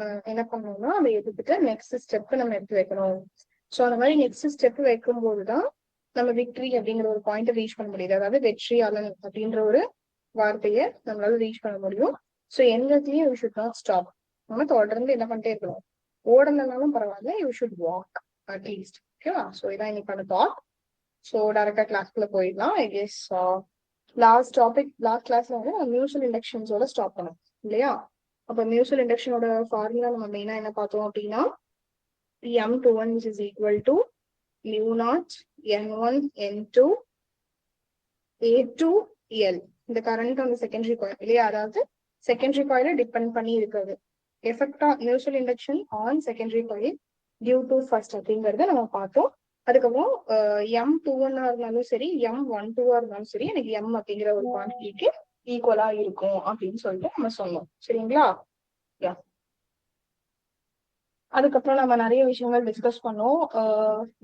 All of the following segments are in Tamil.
நம்ம என்ன பண்ணணும்னா அதை எடுத்துட்டு நெக்ஸ்ட் ஸ்டெப் நம்ம எடுத்து வைக்கணும். ஸோ அந்த மாதிரி நெக்ஸ்ட் ஸ்டெப் வைக்கும்போது தான் நம்ம விக்டரி அப்படிங்கிற ஒரு பாயிண்ட் ரீச் பண்ண முடியுது. அதாவது வெற்றியாளன் அப்படின்ற ஒரு வார்த்தையை நம்மளால ரீச் பண்ண முடியும். ஸோ எல்லாத்தையும் யூ ஷுட் நாட் ஸ்டாப். நம்ம தொடர்ந்து என்ன பண்ணிட்டே இருக்கணும், ஓடலனாலும் பரவாயில்ல, யூ ஷுட் வாக் அட்லீஸ்ட். ஓகேவா? ஸோ இதான் இன்னைக்கான தாட். ஸோ டைரக்டா கிளாஸ்க்குள்ள போயிடலாம். ஐ கெஸ் லாஸ்ட் கிளாஸ்ல வந்து நம்ம மியூச்சுவல் இண்டக்ஷன்ஸோட ஸ்டாப் பண்ணோம் இல்லையா? அப்ப மியூச்சுவல் இண்டக்ஷனோட ஃபார்முலா நம்ம மெயினா என்ன பார்த்தோம் அப்படின்னா, M21 is equal to mu naught N1 N2 A2L. இந்த கரண்ட் அந்த செகண்டரி காயில் இல்லையா? அதாவது செகண்டரி காயில டிபெண்ட் பண்ணி இருக்கிறது. Effect of mutual induction on secondary coil due to first அப்படிங்கறத நம்ம பார்த்தோம். அதுக்கப்புறம் M21 இருந்தாலும் சரி, M12 இருந்தாலும் சரி, எனக்கு M அப்படிங்கிற ஒரு குவான்டிட்டிக்கு ஈக்குவலா இருக்கும் அப்படின்னு சொல்லிட்டு நம்ம சொன்னோம். சரிங்களா? அதுக்கப்புறம் நம்ம நிறைய விஷயங்கள் டிஸ்கஸ் பண்ணோம்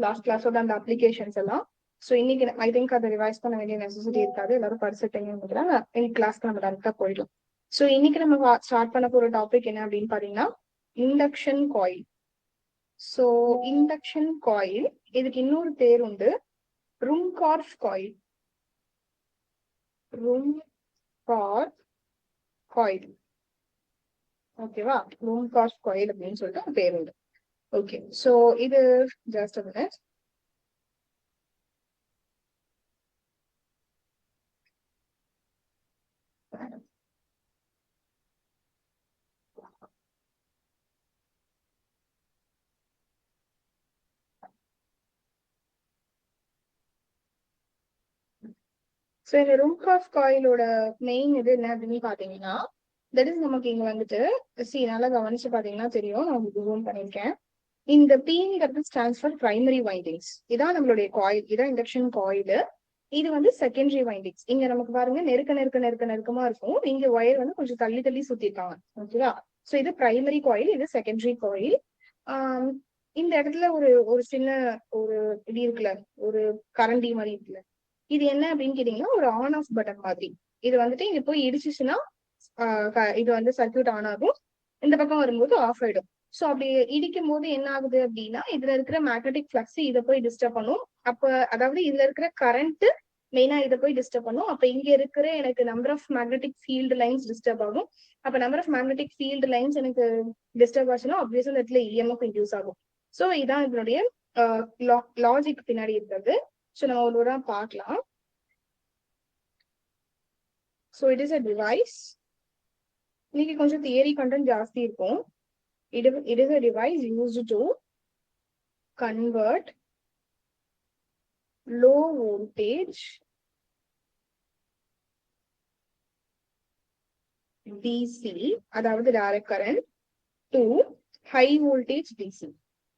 லாஸ்ட் கிளாஸோட அந்த அப்ளிகேஷன்ஸ் எல்லாம். ஸோ இன்னைக்கு ஐ திங்க் அதை ரிவைஸ் பண்ண வேண்டிய நெசசிட்டி இருக்காது, எல்லாரும் படிச்சுட்டீங்கன்னு நினைக்கிறேன். இன்னைக்கு கிளாஸ்க்கு நம்ம டேரக்டா போயிடலாம். ஸோ இன்னைக்கு நம்ம ஸ்டார்ட் பண்ண போற டாபிக் என்ன அப்படின்னு பாத்தீங்கன்னா, induction coil. So induction coil, இதுக்கு இன்னொரு பேர் உண்டு, ரும்கார்ஃப் காயில். ரும்கார்ஃப் காயில், ஓகேவா? ரும்கார்ஃப் காயில் அப்படின்னு சொல்லிட்டு ஒரு பேர் உண்டு. ஓகே, ஸோ இது ஜஸ்ட் a minute. ஸோ இந்த ரும்கார்ஃப் காயிலோட மெயின் இது என்ன அப்படின்னு பாத்தீங்கன்னா, தட் இஸ் நமக்கு இங்க வந்துட்டு நல்லா கவனிச்சு பாத்தீங்கன்னா தெரியும், நான் உங்களுக்கு ஜூம் பண்ணிருக்கேன். இந்த Pங்கிறது ஸ்டாண்ட்ஸ் ஃபார் பிரைமரி வைண்டிங்ஸ். இதான் நம்மளுடைய காயில், இதான் இண்டக்ஷன் காயில். இது வந்து செகண்டரி வைண்டிங்ஸ். இங்க நமக்கு பாருங்க நெருக்கமா இருக்கும். இங்க ஒயர் வந்து கொஞ்சம் தள்ளி தள்ளி சுத்திருக்காங்க. ஓகேவா? ஸோ இது பிரைமரி காயில், இது செகண்டரி காயில். இந்த இடத்துல ஒரு ஒரு சின்ன ஒரு இது இருக்குல்ல, ஒரு கரண்டி மாதிரி இருக்குல்ல, இது என்ன அப்படின்னு கேட்டீங்கன்னா ஒரு ஆன் ஆஃப் பட்டன் மாதிரி. இது வந்துட்டு இங்க போய் இடிச்சுச்சுன்னா இது வந்து சர்க்கியூட் ஆன் ஆகும், இந்த பக்கம் வரும்போது ஆஃப் ஆயிடும். ஸோ அப்படி இடிக்கும் போது என்ன ஆகுது அப்படின்னா, இதுல இருக்கிற மேக்னெட்டிக் ஃபிளக்ஸ் இதை போய் டிஸ்டர்ப் பண்ணும். அப்ப அதாவது இதுல இருக்கிற கரண்ட் மெயினா இதை போய் டிஸ்டர்ப் பண்ணும். அப்ப இங்க இருக்கிற எனக்கு number of magnetic field lines disturb ஆகும். அப்ப number of magnetic field lines எனக்கு டிஸ்டர்ப் ஆச்சுன்னா ஆப்வியஸா இந்த இடத்துல இஎம்எஃப் இன்டியூஸ் ஆகும். ஸோ இதான் இதனுடைய லாஜிக் பின்னாடி இருக்கிறது. ஸோ நம்ம ஒரு பார்க்கலாம். So it is a device. இன்னைக்கு கொஞ்சம் தியரி கண்டென்ட் ஜாஸ்தி இருக்கும். It is a device used to convert low voltage DC, அதாவது direct current, to high voltage DC.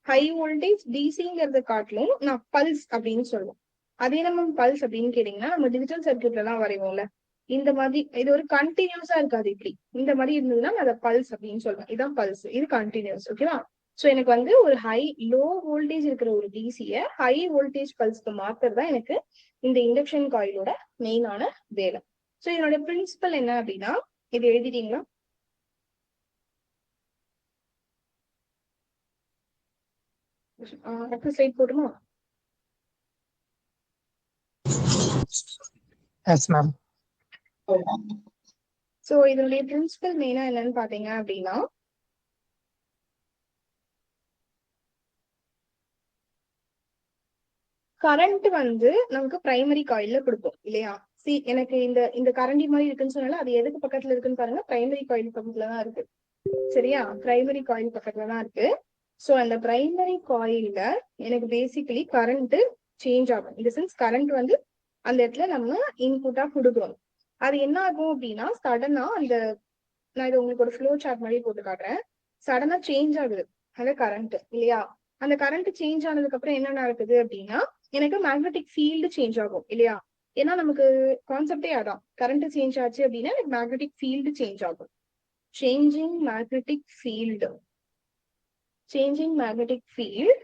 High voltage டிசிங்கிறத காட்டிலும் நான் பல்ஸ் அப்படின்னு சொல்லுவோம். அதே நம்ம பல்ஸ் அப்படின்னு கேட்டீங்கன்னா, நம்ம டிஜிட்டல் சர்க்கியூட்ல எல்லாம் வரைவோம்ல, இந்த மாதிரி இது ஒரு கண்டினியூஸா இருக்காது. இப்படி இந்த மாதிரி இருந்ததுன்னா நான் அதை பல்ஸ் அப்படின்னு சொல்லுவேன். இதுதான் பல்ஸ், இது கண்டினியூஸ். ஓகேவா? ஸோ எனக்கு வந்து ஒரு லோ வோல்டேஜ் இருக்கிற ஒரு டிசியை ஹை வோல்டேஜ் பல்ஸ்க்கு மாத்துறது தான் எனக்கு இந்த இண்டக்ஷன் காயிலோட மெயினான வேலை. ஸோ இதனோட பிரின்சிபல் என்ன அப்படின்னா, இது எழுதிட்டீங்களா? அடுத்த ஸ்லைட் போட்டுமா? Yes ma'am. ஸோ இதனுடைய பிரின்சிபல் மெயினா என்னன்னு பாத்தீங்க அப்படின்னா, கரண்ட் வந்து நமக்கு பிரைமரி காயில்ல கொடுப்போம் இல்லையா? எனக்கு இந்த இந்த கரண்டி மாதிரி இருக்குன்னு சொன்னால அது எதுக்கு பக்கத்துல இருக்குன்னு பாருங்க, பிரைமரி காயில் பக்கத்துல தான் இருக்கு. சரியா? பிரைமரி காயில் பக்கத்துல தான் இருக்கு. ஸோ அந்த பிரைமரி காயில்ல எனக்கு பேசிக்கலி கரண்ட் சேஞ்ச் ஆகும். இந்த சென்ஸ் கரண்ட் வந்து அந்த இடத்துல நம்ம இன்புட்டா கொடுக்குறோம். அது என்ன ஆகும் அப்படின்னா, சடனா அந்த நான் இது உங்களுக்கு ஒரு ஃப்ளோ சார்ட் மாதிரி போட்டு காட்டுறேன். சடனா சேஞ்ச் ஆகுது அந்த கரண்ட் இல்லையா? அந்த கரண்ட் சேஞ்ச் ஆனதுக்கு அப்புறம் என்ன நடக்குது அப்படின்னா, எனக்கு மேக்னெட்டிக் ஃபீல்டு சேஞ்ச் ஆகும் இல்லையா? ஏன்னா நமக்கு கான்செப்டே அதான், கரண்ட் சேஞ்ச் ஆச்சு அப்படின்னா எனக்கு மேக்னெட்டிக் ஃபீல்டு சேஞ்ச் ஆகும். Changing magnetic field, changing magnetic field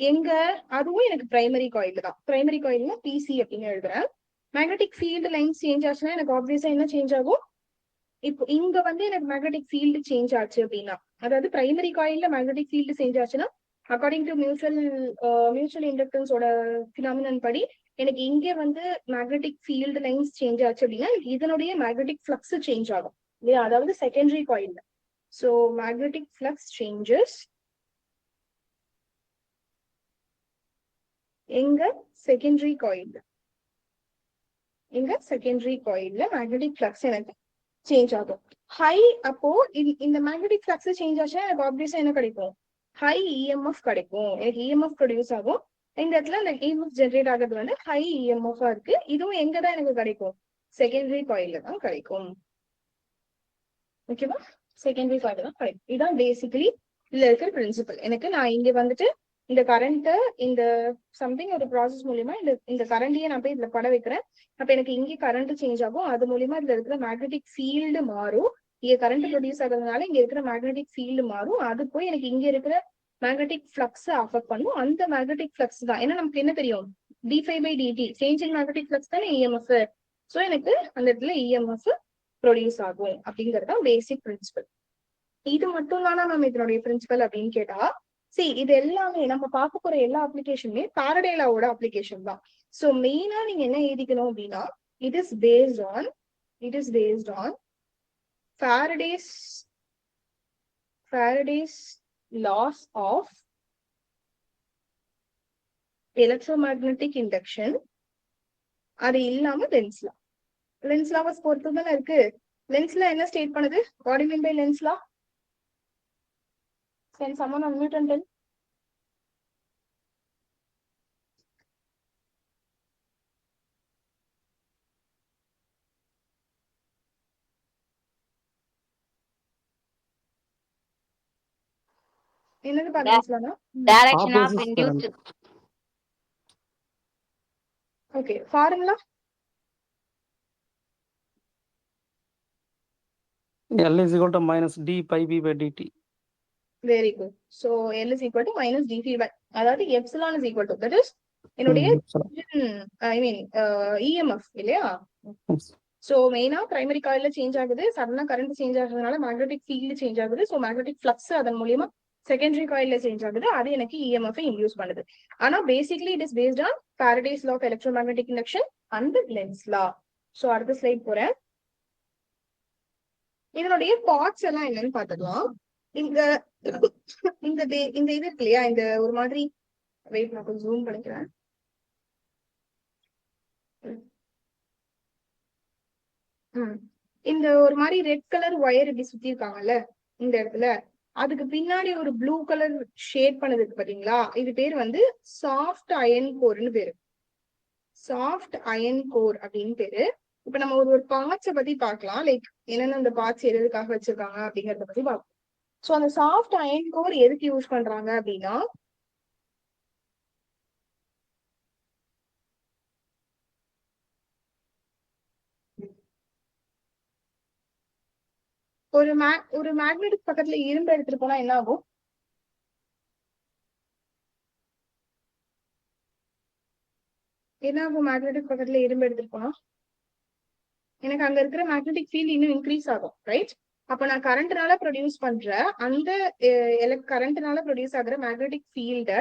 எங்க, அதுவும் எனக்கு பிரைமரி காயில் தான். பிரைமரி காயில்னா பிசி அப்படின்னு எழுதுறேன். மேக்னெட்டிக் ஃபீல்டு லைன் சேஞ்ச் ஆச்சுன்னா எனக்கு ஆப்வியஸா என்ன சேஞ்ச் ஆகும்? இப்போ இங்க வந்து எனக்கு மேக்னெட்டிக் ஃபீல்டு சேஞ்ச் ஆச்சு அப்படின்னா, அதாவது பிரைமரி காயில்ல மேக்னெட்டிக் ஃபீல்டு சேஞ்ச் ஆச்சுன்னா அக்கார்டிங் டு மியூச்சுவல் இண்டக்டன்ஸோட பினாமினன் படி எனக்கு இங்க வந்து மேக்னெட்டிக் ஃபீல்டு லைன்ஸ் சேஞ்ச் ஆச்சு அப்படின்னா இதனுடைய மேக்னெட்டிக் ஃப்ளக்ஸ் சேஞ்ச் ஆகும் இல்லையா, அதாவது செகண்டரி காயில்ல. ஸோ மேக்னெட்டிக் ஃப்ளக்ஸ் சேஞ்சஸ் எங்க செகண்டரி காயில்ல, மேக்னெட்டிக் ஃப்ளக்ஸ் எனக்கு சேஞ்ச் ஆகும். ஹை அப்போ இந்த மேக்னெட்டிக் ஃப்ளக்ஸ் சேஞ்ச் ஆச்சுன்னா எனக்கு ஆப்வியஸா என்ன கிடைக்கும், ஹை இஎம்எஃப் கிடைக்கும். எனக்கு இஎம்எஃப் ப்ரொடியூஸ் ஆகும். இந்த இடத்துல இந்த இஎம்எஃப் ஜென்ரேட் ஆகிறது வந்து ஹை இஎம்எஃப் இருக்கு. இதுவும் எங்க தான் எனக்கு கிடைக்கும், செகண்டரி காயில்ல தான் கிடைக்கும். ஓகேவா, செகண்டரி காயில்ல தான் கிடைக்கும். இதுதான் பேசிக்கலி இதுல இருக்கிற பிரின்சிபல். எனக்கு நான் இங்க வந்துட்டு இந்த கரண்ட் இந்த சம்திங் ஒரு ப்ராசஸ் மூலியமா இந்த கரண்டையே நான் போய் இதுல பட வைக்கிறேன். அப்ப எனக்கு இங்கே கரண்ட் சேஞ்ச் ஆகும். அது மூலியமா இதுல இருக்கிற மேக்னெட்டிக் ஃபீல்டு மாறும். இங்க கரண்ட் ப்ரொடியூஸ் ஆகிறதுனால இங்க இருக்கிற மேக்னெட்டிக் ஃபீல்டு மாறும். அது போய் எனக்கு இங்க இருக்கிற மேக்னெட்டிக் ஃப்ளக்ஸ் அஃபெக்ட் பண்ணும். அந்த மேக்னெட்டிக் ஃப்ளக்ஸ் தான் ஏன்னா நமக்கு என்ன தெரியும், d∅dt சேஞ்சிங் மேக்னெட்டிக் ஃப்ளக்ஸ் தானே இஎம்எஃப். ஸோ எனக்கு அந்த இடத்துல இஎம்எஃப் ப்ரொடியூஸ் ஆகும் அப்படிங்கறது பேசிக் பிரின்சிபல். இது மட்டும் தானா நம்ம இதனுடைய பிரின்சிபல் அப்படின்னு கேட்டா, இது எல்லாமே நம்ம பார்க்க போற எல்லா அப்ளிகேஷனுமே ஃபாரடே லாவோட அப்ளிகேஷன் தான். ஸோ மெயினா நீங்க என்ன எழுதிக்கணும் அப்படின்னா, it is based on Faraday's laws of electromagnetic induction. அது இல்லாம லென்ஸ் லா பொறுத்து தானே இருக்கு. லென்ஸ்ல என்ன ஸ்டேட் பண்ணுது, what do you mean by lens law? Can someone unmute and tell? என்னது பாத்தீங்களா, direction of induced. Okay, formula L is equal to minus d pi b by dt. Very good. So L is equal to minus dp by, அதாவது epsilon is equal to, that is என்னுடைய ஐ மீன் இஎம்எஃப் இல்லையா. ஸோ மெயினா பிரைமரி காயில்ல சேஞ்ச் ஆகுது, சடனா கரண்ட் சேஞ்ச் ஆகுறதுனால மேக்னெட்டிக் ஃபீல்டு சேஞ்ச் ஆகுது. ஸோ மேக்னெட்டிக் ஃப்ளக்ஸ் அதன் மூலியமா செகண்டரி காயில்ல சேஞ்ச் ஆகுது. அது எனக்கு இஎம்எஃப் இன்டியூஸ் பண்ணுது. ஆனா basically it is based on Faraday's law of electromagnetic induction and Lenz law. So அடுத்த ஸ்லைட் போறேன். இதனுடைய பார்ட்ஸ் எல்லாம் என்னன்னு பாத்துக்கலாம். இந்த இந்த இது இருக்கு இல்லையா, இந்த ஒரு மாதிரி வெயிட் நான் கொஞ்சம் ஜூம் பண்ணிக்கிறேன். இந்த ஒரு மாதிரி ரெட் கலர் ஒயர் இப்படி சுத்தி இருக்காங்கல்ல இந்த இடத்துல, அதுக்கு பின்னாடி ஒரு ப்ளூ கலர் ஷேட் பண்ணதுக்கு பாத்தீங்களா, இது பேர் வந்து சாஃப்ட் அயன் கோர்னு பேரு. சாஃப்ட் அயன் கோர் அப்படின்னு பேரு. இப்ப நம்ம ஒரு பார்ட்ஸை பத்தி பார்க்கலாம், லைக் என்னென்ன அந்த பார்ட்ஸ் எதுக்காக வச்சிருக்காங்க அப்படிங்கறத பத்தி பார்க்கலாம். ஸோ அந்த சாஃப்ட் அயன் கோர் எதுக்கு யூஸ் பண்றாங்க அப்படின்னா, ஒரு மேக்னெட்டிக் பக்கத்துல இரும்பு எடுத்துட்டு போனா என்ன ஆகும், மேக்னெட்டிக் பக்கத்துல இரும்பு எடுத்துட்டு போனா எனக்கு அங்க இருக்கிற மேக்னெட்டிக் ஃபீல்ட் இன்னும் இன்க்ரீஸ் ஆகும், ரைட். அப்ப நான் கரண்ட்னால ப்ரொடியூஸ் பண்ற அந்த கரண்ட்னால ப்ரொடியூஸ் ஆகுற மேக்னெட்டிக் ஃபீல்ட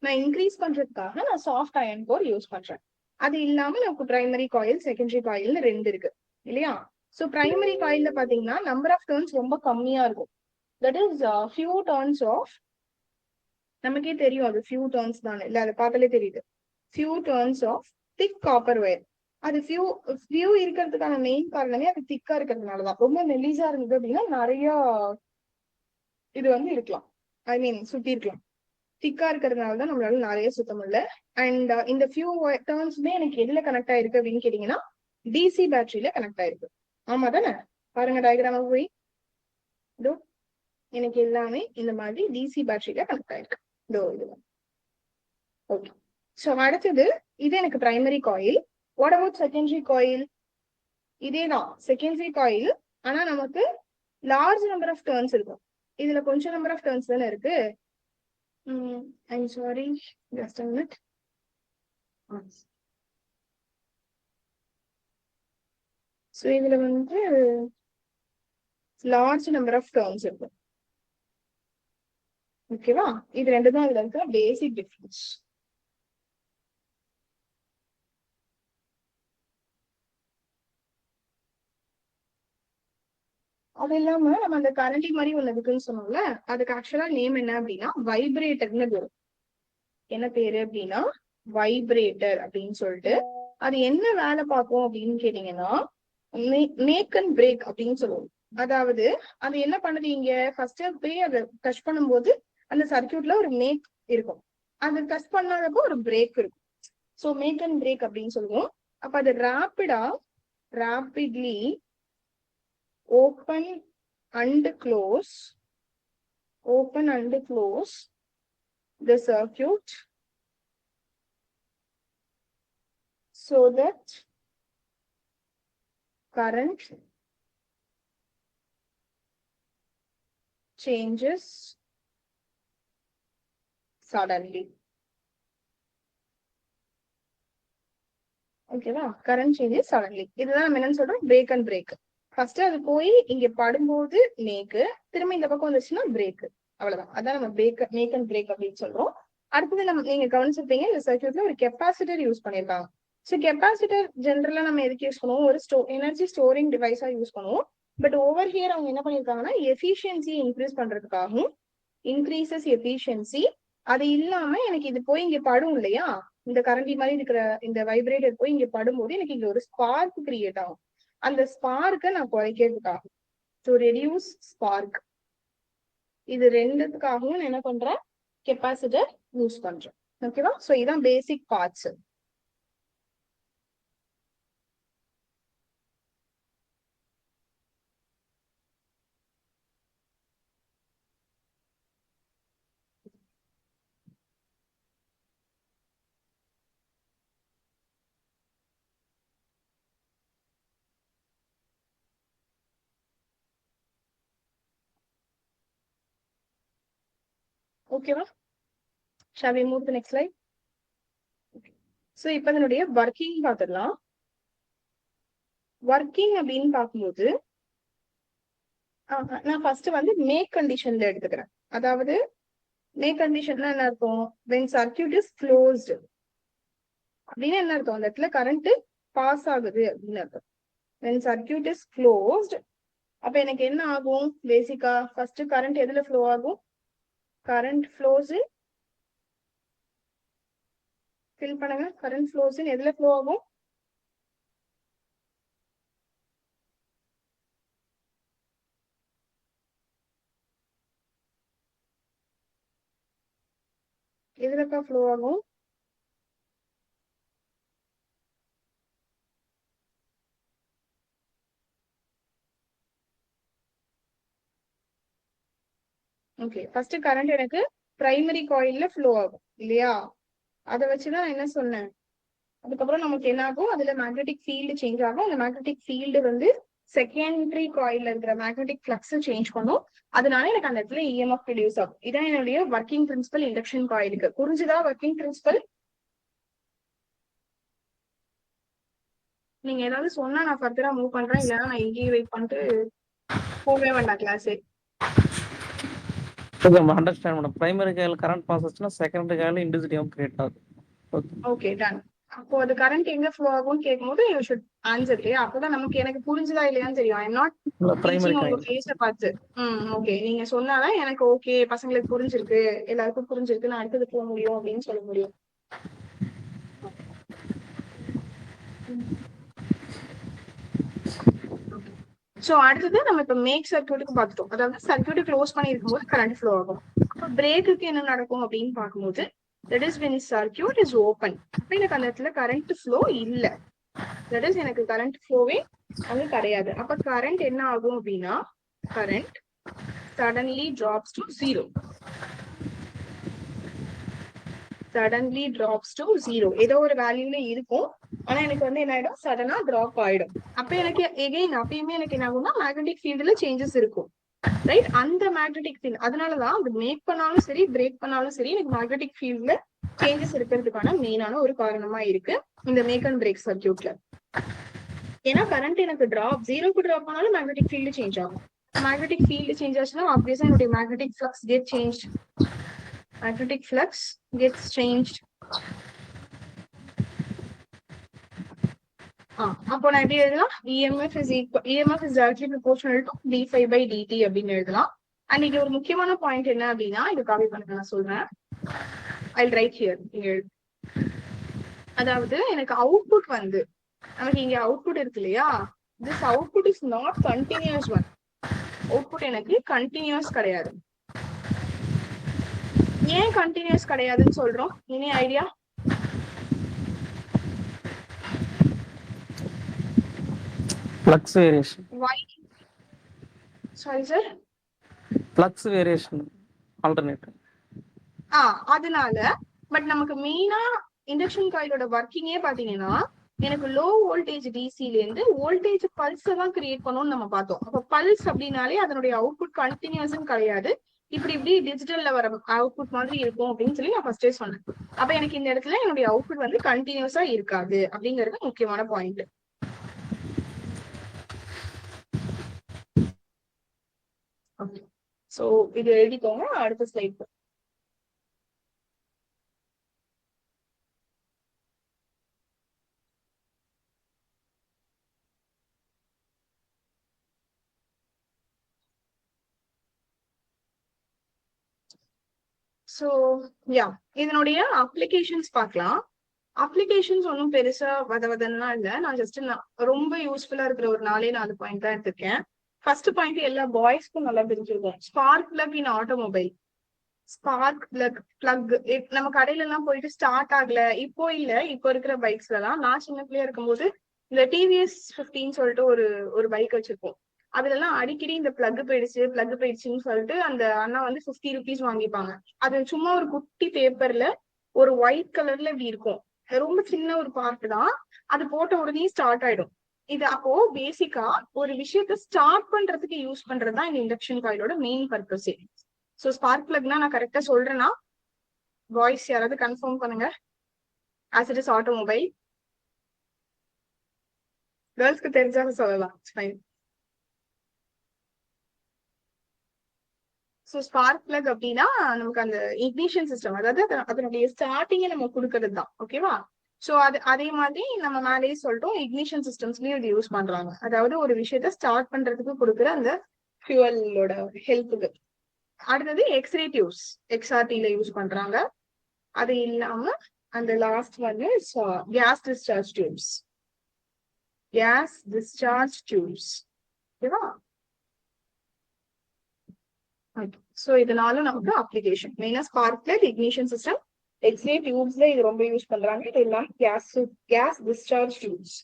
நான் இன்க்ரீஸ் பண்றதுக்காக நான் சாஃப்ட் அயன் கோர் யூஸ் பண்றேன். அது இல்லாம நமக்கு பிரைமரி காயில் செகண்டரி காயில்னு ரெண்டு இருக்கு இல்லையா. ஸோ பிரைமரி காயில்ல பாத்தீங்கன்னா நம்பர் ஆஃப் டர்ன்ஸ் ரொம்ப கம்மியா இருக்கும். That is few turns of, நமக்கே தெரியும் அது ஃபியூ டர்ன்ஸ் தானே, இல்ல அதை பார்த்தாலே தெரியுது, few turns of thick copper wire. அது ஃபியூ இருக்கிறதுக்கான மெயின் காரணமே அது திக்கா இருக்கிறதுனாலதான். ரொம்ப மெலிசா இருந்தது அப்படின்னா நிறைய இது வந்து இருக்கலாம், ஐ மீன் சுத்தி இருக்கலாம். திக்கா இருக்கிறதுனாலதான் நம்மளால நிறைய சுத்த முடியல. அண்ட் இந்த ஃபியூ டர்ன்ஸ்மே எனக்கு எதுல கனெக்ட் ஆயிருக்கு அப்படின்னு கேட்டீங்கன்னா டிசி பேட்டரியில கனெக்ட் ஆயிருக்கு. ஆமா தானே, பாருங்க டயக்ராம போய், இதோ எனக்கு எல்லாமே இந்த மாதிரி டிசி பேட்டரியில கனெக்ட் ஆயிருக்கு. இதோ இது ஓகே. ஸோ அடுத்தது இது எனக்கு primary coil. What about secondary coil? இதேதான் செகண்டரி காயில், ஆனா நமக்கு லார்ஜ் நம்பர் ஆஃப் டர்ன்ஸ் இருக்கும். இதுல கொஞ்சம் நம்பர் ஆஃப் டர்ன்ஸ் தானே இருக்கு. I'm sorry, just a minute. So இதுல வந்து லார்ஜ் நம்பர் ஆஃப் டர்ன்ஸ் இருக்கும். ஓகேவா? இது ரெண்டு தான் இதுல இருக்க பேசிக் டிஃபரன்ஸ். அது இல்லாம நம்ம அந்த கரண்டி மாதிரி ஒண்ணு இருக்குன்னு சொன்னோம்ல, அதுக்கு ஆக்சுவலா நேம் என்ன அப்படின்னா வைப்ரேட்டர்னு வரும். என்ன பேரு அப்படின்னா வைப்ரேட்டர் அப்படின்னு சொல்லிட்டு. அது என்ன வேலை பார்க்கும் அப்படின்னு கேட்டீங்கன்னா மேக் அண்ட் பிரேக் அப்படின்னு சொல்லுவோம். அதாவது அது என்ன பண்ணுது, இங்க ஃபர்ஸ்ட் போய் அதை டச் பண்ணும்போது அந்த சர்க்கியூட்ல ஒரு மேக் இருக்கும், அது டச் பண்ணாதப்போ ஒரு பிரேக் இருக்கும். ஸோ மேக் அண்ட் பிரேக் அப்படின்னு சொல்லுவோம். அப்ப அது rapidly open and close the circuit so that current changes suddenly. ஓகேவா? Current changes suddenly. இதுதான் நம்ம என்னன்னு சொல்றோம், பிரேக் அண்ட் பிரேக். ஃபர்ஸ்ட் அது போய் இங்க படும்போது மேக்கு, திரும்ப இந்த பக்கம் வந்துச்சுன்னா பிரேக். அவ்வளவுதான். அதான் நம்ம மேக் அண்ட் பிரேக் அப்படின்னு சொல்றோம். அடுத்தது நீங்க கவனிச்சிருப்பீங்க, இந்த சர்க்யூட்ல ஒரு கெப்பாசிட்டர் யூஸ் பண்ணிருக்காங்க. ஸோ கெப்பாசிட்டர் ஜென்ரலா நம்ம எதுக்கு யூஸ் பண்ணுவோம், ஒரு எனர்ஜி ஸ்டோரிங் டிவைஸா யூஸ் பண்ணுவோம். பட் ஓவர் ஹியர் அவங்க என்ன பண்ணிருக்காங்கன்னா எஃபிஷியன்சி இன்க்ரீஸ் பண்றதுக்காகவும், இன்க்ரீசஸ் எஃபிஷியன்சி. அது இல்லாம எனக்கு இது போய் இங்க படும் இல்லையா, இந்த கரண்டி மாதிரி இருக்கிற இந்த வைப்ரேட்டர் போய் இங்க படும்போது எனக்கு இங்க ஒரு ஸ்பார்க் கிரியேட் ஆகும். அந்த ஸ்பார்க்கை நான் குறைக்கிறதுக்காக, டு ரெடியூஸ் ஸ்பார்க், இது ரெண்டுத்துக்காகவும் என்ன பண்றேன், கெப்பாசிட்டர் யூஸ் பண்றேன். ஓகேவா? சோ இதான் பேசிக் பார்ட்ஸ். ஓகேவா? Shall we move to the next slide? So இப்ப இதனுடைய ஒர்க்கிங் பார்த்துடலாம். ஒர்க்கிங் அப்படின்னு பார்க்கும்போது நான் ஃபர்ஸ்ட் வந்து மேக் கண்டிஷன்ல எடுத்துக்கிறேன். அதாவது மேக் கண்டிஷன்னா என்ன அர்த்தம், when circuit is closed அப்படின்னு என்ன அர்த்தம், அந்த இடத்துல கரண்ட் பாஸ் ஆகுது அப்படின்னு அர்த்தம். when circuit is closed அப்ப எனக்கு என்ன ஆகும், பேசிக்கா ஃபர்ஸ்ட் கரண்ட் எதுல ஃப்ளோ ஆகும், கரண்ட் ஃப்ளோஸ் ஃபில் பண்ணுங்க. கரண்ட் ஃப்ளோஸ் எதுல ஃப்ளோ ஆகும், எதுலக்கா ஃப்ளோ ஆகும், ஓகே. ஃபர்ஸ்ட் கரண்ட் எனக்கு பிரைமரி காயில்ல ஃப்ளோ ஆகும் இல்லையா, அதை வச்சுதான் நான் என்ன சொன்னேன். அதுக்கப்புறம் நமக்கு என்ன ஆகும், அதுல மேக்னெட்டிக் ஃபீல்டு சேஞ்ச் ஆகும். அந்த மேக்னெட்டிக் ஃபீல்டு வந்து செகண்டரி காயில்ல இருக்கிற மேக்னெட்டிக் ஃப்ளக்ஸ் சேஞ்ச் பண்ணும். அதனால எனக்கு அந்த இடத்துல இஎம்எஃப் ப்ரொடியூஸ் ஆகும். இதான் என்னுடைய ஒர்க்கிங் பிரின்சிபல் இண்டக்ஷன் காயிலுக்கு. புரிஞ்சுதா ஒர்க்கிங் பிரின்சிபல்? நீங்க ஏதாவது சொன்னா நான் ஃபர்தரா மூவ் பண்றேன், இல்லைன்னா நான் இங்கேயே வெயிட் பண்ணிட்டு போகவே வேண்டாம் கிளாஸே. Understand madam. Primary coil current pass ஆச்சுன்னா செகண்டரி காயில் இன்டியூஸ்ட் கிரியேட் ஆகும். Okay done. அப்போ அது கரண்ட் எங்க ஃப்ளோ ஆகும்னு கேட்கும்போது யூ ஷுட் ஆன்சர் இல்லையா, அப்பதான் நமக்கு எனக்கு புரிஞ்சுதா இல்லையான்னு தெரியும். ஐ எம் நாட் பிரைமரி உங்க காயில். ஃபேஸ பார்த்து. ஓகே, நீங்க சொன்னாதான் எனக்கு ஓகே பசங்களுக்கு புரிஞ்சிருக்கு, எல்லாருக்கும் புரிஞ்சிருக்கு, நான் அடுத்தது போக முடியும் அப்படின்னு சொல்ல முடியும். சோ அடுத்தது நம்ம இப்ப மேக் சர்க்யூட்டுக்கு பார்த்துட்டோம். அதாவது சர்க்யூட் க்ளோஸ் பண்ணி இருக்கும்போது கரண்ட் ஃப்ளோ ஆகும். பிரேக்குக்கு என்ன நடக்கும் அப்படின்னு பார்க்கும்போது, that is when circuit is open. அப்ப எனக்கு அந்த இடத்துல கரண்ட் ஃப்ளோ இல்ல, that is எனக்கு கரண்ட் ஃப்ளோவே அங்க கிடையாது. அப்ப கரண்ட் என்ன ஆகும் அப்படின்னா, current suddenly drops to zero. suddenly drops to zero. ஏதோ ஒரு வேல்யூல இருக்கும், ஆனா எனக்கு வந்து என்ன ஆயிடும், சடனா டிராப் ஆயிடும். அப்ப எனக்கு எகைன் அப்பயுமே எனக்கு என்ன ஆகும்னா மேக்னெட்டிக் ஃபீல்டுல சேஞ்சஸ் இருக்கும், ரைட்? அந்த மேக்னெட்டிக் ஃபீல்ட், அதனாலதான் அது மேக் பண்ணாலும் சரி பிரேக் பண்ணாலும் சரி எனக்கு மேக்னெட்டிக் ஃபீல்ட்ல சேஞ்சஸ் இருக்கிறதுக்கான மெயினான ஒரு காரணமா இருக்கு இந்த மேக் அண்ட் பிரேக் சர்க்யூட்ல. ஏன்னா கரண்ட் எனக்கு டிராப் ஜீரோக்கு டிராப் ஆனாலும் மேக்னெட்டிக் ஃபீல்டு சேஞ்ச் ஆகும். மேக்னெட்டிக் ஃபீல்டு சேஞ்ச் ஆச்சுன்னா ஆப்வியஸா என்னுடைய magnetic flux get change. Magnetic flux gets change. அப்போ நான் எப்படி எழுதலாம்? EMF is directly proportional to d∅dt அப்படின்னு எழுதலாம். அண்ட் இது ஒரு முக்கியமான பாயிண்ட் என்ன அப்படின்னா, இது காப்பி பண்ண நான் சொல்றேன். I'll write here. அதாவது எனக்கு அவுட்புட் வந்து நமக்கு இங்க அவுட்புட் இருக்கு இல்லையா, this output is not continuous one. Output எனக்கு கண்டினியூஸ் கிடையாது. ஏன் கண்டினியூஸ் கிடையாதுன்னு சொல்றோம்? Any idea? flux variation. Why? Sorry sir. flux variation alternator. அதனால பட் நமக்கு மெயினா இண்டக்ஷன் காயிலோட ஒர்க்கிங்கே பாத்தீங்கன்னா எனக்கு லோ வோல்டேஜ் டிசில இருந்து வோல்டேஜ் பல்ஸ் தான் கிரியேட் பண்ணணும்னு நம்ம பார்த்தோம். அப்ப பல்ஸ் அப்படின்னாலே அதனுடைய அவுட்புட் கண்டினியூஸ் கிடையாது, இப்படி இப்படி டிஜிட்டல்ல வர அவுட்புட் மாதிரி இருக்கும் அப்படின்னு சொல்லி நான் ஃபர்ஸ்டே சொன்னேன். அப்ப எனக்கு இந்த இடத்துல என்னுடைய அவுட்புட் வந்து கண்டினியூஸா இருக்காது அப்படிங்கிறது முக்கியமான பாயிண்ட். சோ இது எழுதிக்கோங்க. அடுத்த ஸ்லைட். ஸோ யா இதனுடைய அப்ளிகேஷன்ஸ் பார்க்கலாம். அப்ளிகேஷன்ஸ் ஒன்றும் பெருசா வதவதன்லாம் இல்லை. நான் ஜஸ்ட் ரொம்ப யூஸ்ஃபுல்லா இருக்கிற ஒரு 4 பாயிண்ட் தான் எடுத்திருக்கேன். ஃபர்ஸ்ட் பாயிண்ட் எல்லா பாய்ஸ்க்கும் நல்லா தெரிஞ்சிருக்கும். Spark plug in automobile. Spark plug நம்ம கடையில எல்லாம் போயிட்டு ஸ்டார்ட் ஆகல, இப்போ இல்ல, இப்போ இருக்கிற பைக்ஸ்ல எல்லாம். நான் சின்ன பிள்ளையா இருக்கும்போது இந்த TVS 15 சொல்லிட்டு ஒரு பைக் வச்சிருப்போம். அதுல எல்லாம் அடிக்கடி இந்த பிளக் போயிடுச்சுன்னு சொல்லிட்டு அந்த அண்ணா வந்து 50 rupees வாங்கிப்பாங்க. அது சும்மா ஒரு குட்டி பேப்பர்ல ஒரு ஒயிட் கலர்ல இப்படி இருக்கும், ரொம்ப சின்ன ஒரு பார்ட் தான். அது போட்ட உடனே ஸ்டார்ட் ஆயிடும். இது அப்போ பேசிக்கா ஒரு விஷயத்த ஸ்டார்ட் பண்றதுக்கு யூஸ் பண்றதுதான் இந்த இண்டக்ஷன் காயிலோட மெயின் பர்பஸே. ஸோ ஸ்பார்க் பிளக்னா நான் கரெக்டா சொல்றேன்னா பாய்ஸ் யாராவது கன்ஃபார்ம் பண்ணுங்க. As it is automobile. கேர்ள்ஸ்க்கு தெரிஞ்சாலும் சொல்லலாம். ஸோ ஸ்பார்க் பிளக் அப்படின்னா நமக்கு அந்த இக்னிஷன் சிஸ்டம், அதாவது அதனுடைய ஸ்டார்டிங்கை நம்ம கொடுக்கறது தான். ஓகேவா? ஸோ அதே மாதிரி நம்ம மேலேயே சொல்லிட்டோம், இக்னிஷன் சிஸ்டம்ஸ்லயும் இது யூஸ் பண்றாங்க. அதாவது ஒரு விஷயத்த ஸ்டார்ட் பண்றதுக்கு கொடுக்குற அந்த ஃபியூவலோட ஹெல்ப்புக்கு. அடுத்தது எக்ஸ்ரே டியூப்ஸ், XRTல யூஸ் பண்றாங்க. அது இல்லாம அந்த லாஸ்ட் வந்து gas discharge tubes. Gas discharge tubes. ஓகேவா? சோ இதனால நமக்கு அப்ளிகேஷன் மெயினா spark plug, ignition system, X-ray டியூப்ஸ்ல இது ரொம்ப யூஸ் பண்றாங்க. இது எல்லாம் கேஸ் டிஸ்சார்ஜ் டியூப்ஸ்.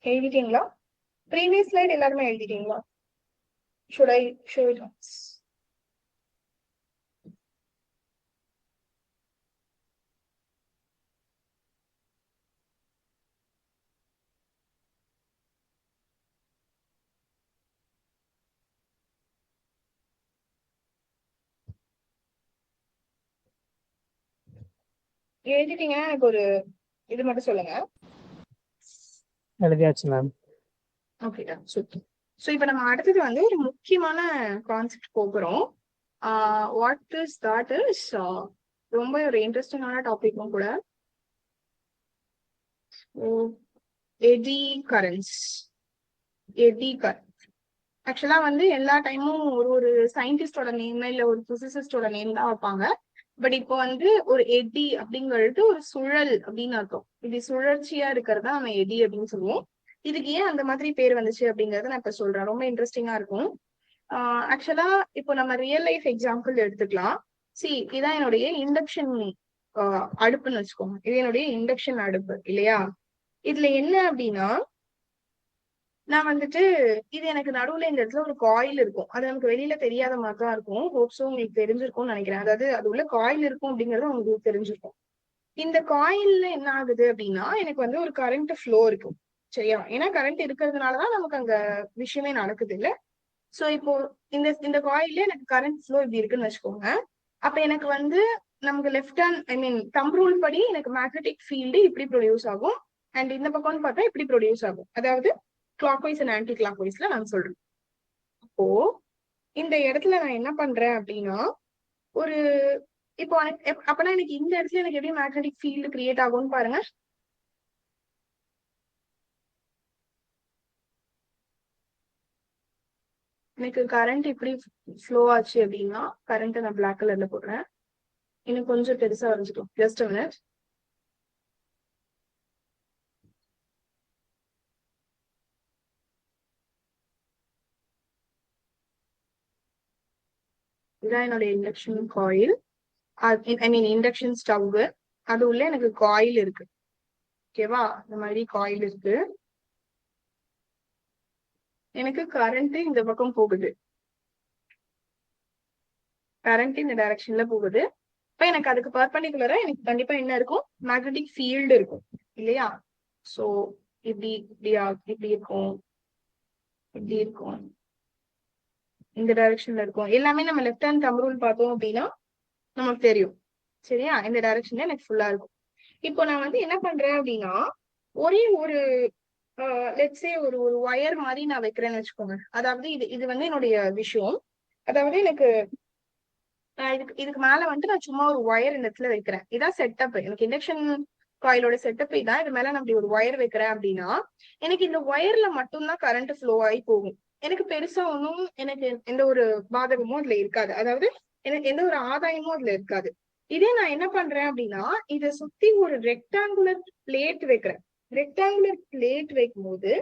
எழுதிட்டீங்களா? ப்ரீவியஸ் ஸ்லைட் எல்லாருமே எழுதிட்டீங்களா? Should I show it? எழுதிட்டீங்கன்னா எனக்கு ஒரு இது மட்டும் சொல்லுங்க. எழுதியாச்சு மேம். Okay super. ஸோ இப்போ நம்ம அடுத்தது வந்து ஒரு முக்கியமான கான்செப்ட் போகிறோம். வாட் இஸ் தட் இஸ் ரொம்ப ஒரு இன்ட்ரெஸ்டிங்கான டாபிக்கும் கூட. Eddy currents. எடி கரண்ட் ஆக்சுவலா வந்து எல்லா டைமும் ஒரு சயின்டிஸ்டோட நேம் இல்ல ஒரு பிசிசிஸ்டோட நேம் தான் வைப்பாங்க. பட் இப்போ வந்து ஒரு எடி அப்படிங்கிறது ஒரு சுழல் அப்படின்னு அர்த்தம். இது சுழற்சியா இருக்கிறதா நம்ம எடி அப்படின்னு சொல்லுவோம். இதுக்கு ஏன் அந்த மாதிரி பேர் வந்துச்சு அப்படிங்கறத நான் இப்ப சொல்றேன், ரொம்ப இன்ட்ரெஸ்டிங்கா இருக்கும். ஆக்சுவலா இப்போ நம்ம ரியல் லைஃப் எக்ஸாம்பிள் எடுத்துக்கலாம். இதான் என்னுடைய இண்டக்ஷன் அடுப்புன்னு வச்சுக்கோங்க. இது என்னுடைய இண்டக்ஷன் அடுப்பு இல்லையா? இதுல என்ன அப்படின்னா, நான் வந்துட்டு இது எனக்கு நடுவுல இந்த இடத்துல ஒரு காயில் இருக்கும். அது நமக்கு வெளியில தெரியாத மாதிரி தான் இருக்கும். ஹோப்ஸோ உங்களுக்கு தெரிஞ்சிருக்கும்னு நினைக்கிறேன். அதாவது அது உள்ள காயில் இருக்கும் அப்படிங்கறது உங்களுக்கு தெரிஞ்சிருக்கும். இந்த காயில்ல என்ன ஆகுது அப்படின்னா, எனக்கு வந்து ஒரு கரண்ட் ஃப்ளோ இருக்கும். சரியா? ஏன்னா கரண்ட் இருக்கிறதுனாலதான் நமக்கு அங்க விஷயமே நடக்குது இல்ல. சோ இப்போ இந்த காயில்ல எனக்கு கரண்ட் ஃப்ளோ இப்படி இருக்குன்னு வச்சுக்கோங்க. அப்ப எனக்கு வந்து நமக்கு left hand I mean thumb rule படி எனக்கு மேக்னெட்டிக் ஃபீல்டு இப்படி ப்ரொடியூஸ் ஆகும். அண்ட் இந்த பக்கம்னு பார்த்தா இப்படி ப்ரொடியூஸ் ஆகும். அதாவது கிளாக் வைஸ் அண்ட் ஆன்டி கிளாக் வைஸ்ல நான் சொல்றேன். அப்போ இந்த இடத்துல நான் என்ன பண்றேன் அப்படின்னா, ஒரு இப்போ அப்பனா எனக்கு இந்த இடத்துல எனக்கு எப்படி மேக்னெட்டிக் ஃபீல்டு கிரியேட் ஆகும்னு பாருங்க. எனக்கு கரண்ட் இப்படி ஃப்ளோ ஆச்சு அப்படின்னா, கரண்ட் நான் பிளாக் கலர்ல போடுறேன். இன்னும் கொஞ்சம் பெருசா வரைஞ்சிட்டோம். Just a minute. இதான் என்னோட இண்டக்ஷன் காயில். ஐ மீன் இண்டக்ஷன் ஸ்டவ். அது உள்ள எனக்கு காயில் இருக்கு. ஓகேவா? இந்த மாதிரி காயில் இருக்கு. எனக்கு கரண்ட் இந்த பக்கம் போகுது. கரண்ட் இந்த டைரக்ஷன்ல போகுது. இப்ப எனக்கு அதுக்கு பர்பண்டிகுலரா எனக்கு கண்டிப்பா என்ன இருக்கும்? மேக்னெட்டிக் ஃபீல்டு இருக்கும் இல்லையா? சோ இப்படி இப்படி இருக்கும், இப்படி இருக்கும், இந்த டைரக்ஷன்ல இருக்கும். எல்லாமே நம்ம லெஃப்ட் ஹேண்ட் தம் ரூல் பார்த்தோம் அப்படின்னா நமக்கு தெரியும். சரியா? இந்த டைரக்ஷன்ல எனக்கு ஃபுல்லா இருக்கும். இப்போ நான் வந்து என்ன பண்றேன் அப்படின்னா, ஒரே ஒரு லெட்ஸ் சே ஒரு ஒரு ஒயர் மாதிரி நான் வைக்கிறேன்னு வச்சுக்கோங்க. அதாவது இது வந்து என்னுடைய விஷயம். அதாவது எனக்கு இதுக்கு மேல வந்துட்டு நான் சும்மா ஒரு ஒயர் இந்த இடத்துல வைக்கிறேன். இதான் செட்டப். எனக்கு இண்டக்ஷன் காயிலோட செட்டப் இதான். இது மேல நான் அப்படி ஒரு ஒயர் வைக்கிறேன் அப்படின்னா, எனக்கு இந்த ஒயர்ல மட்டும்தான் கரண்ட் ஃப்ளோ ஆகி போகும். எனக்கு பெருசா ஒன்றும் எனக்கு எந்த ஒரு பாதகமும் அதுல இருக்காது. அதாவது எனக்கு எந்த ஒரு ஆதாயமும் அதுல இருக்காது. இதே நான் என்ன பண்றேன் அப்படின்னா, இதை சுத்தி ஒரு ரெக்டாங்குலர் பிளேட் வைக்கிறேன். ரெக்டாங்குலர் பிளேட் வைக்கும் போது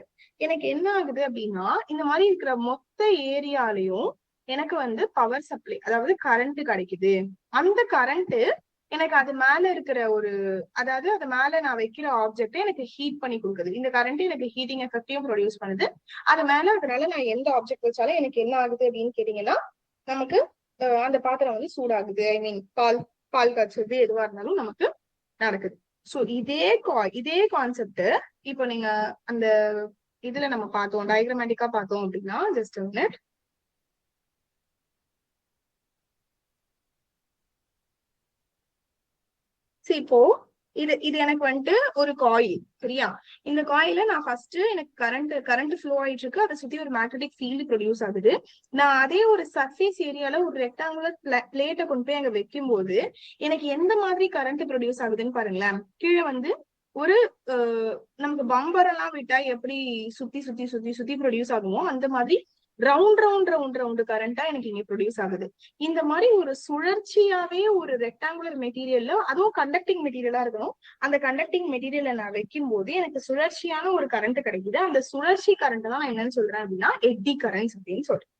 எனக்கு என்ன ஆகுது அப்படின்னா, இந்த மாதிரி இருக்கிற மொத்த ஏரியாலையும் எனக்கு வந்து பவர் சப்ளை, அதாவது கரண்ட் கிடைக்குது. அந்த கரண்ட் எனக்கு அது மேல இருக்கிற ஒரு, அதாவது அது மேல நான் வைக்கிற ஆப்ஜெக்ட் எனக்கு ஹீட் பண்ணி கொடுக்குது. இந்த கரண்ட் எனக்கு ஹீட்டிங் எஃபெக்டையும் ப்ரொடியூஸ் பண்ணுது. அது மேல அதனால நான் எந்த ஆப்ஜெக்ட் வச்சாலும் எனக்கு என்ன ஆகுது அப்படின்னு கேட்டீங்கன்னா, நமக்கு அந்த பாத்திரம் வந்து சூடாகுது. ஐ மீன் பால் காய்ச்சது எதுவா இருந்தாலும் நமக்கு நடக்குது. சோ இதே கான்செப்ட் இப்போ நீங்க அந்த இதுல நம்ம பார்த்தோம், டயக்ராமேட்டிக்கா பார்த்தோம் அப்படின்னா, ஜஸ்ட் இப்போ இது எனக்கு வந்துட்டு ஒரு காயில். சரியா? இந்த காயில நான் ஃபர்ஸ்ட் எனக்கு கரண்ட் ஃப்ளோ ஆயிட்டு இருக்கு. அதை சுத்தி ஒரு மேக்னெட்டிக் ஃபீல்டு ப்ரொடியூஸ் ஆகுது. நான் அதே ஒரு சர்ஃபேஸ் ஏரியால ஒரு ரெக்டாங்குலர் பிளேட்டை கொண்டு போய் அங்க வைக்கும் போது எனக்கு எந்த மாதிரி கரண்ட் ப்ரொடியூஸ் ஆகுதுன்னு பாருங்களேன். கீழே வந்து ஒரு நமக்கு பம்பர் எல்லாம் விட்டா எப்படி சுத்தி சுத்தி சுத்தி சுத்தி ப்ரொடியூஸ் ஆகுமோ அந்த மாதிரி ரவுண்ட் கரண்டா எனக்கு இங்க ப்ரொடியூஸ் ஆகுது. இந்த மாதிரி ஒரு சுழற்சியாவே ஒரு ரெக்டாங்குலர் மெட்டீரியல்ல, அதுவும் கண்டக்டிங் மெட்டீரியலா இருக்கணும். அந்த கண்டக்டிங் மெட்டீரியலை நான் வைக்கும் போது எனக்கு சுழற்சியான ஒரு கரண்ட் கிடைக்குது. அந்த சுழற்சி கரண்ட் தான் நான் என்னன்னு சொல்றேன் அப்படின்னா எட்டி கரண்ட்ஸ் அப்படின்னு சொல்றேன்.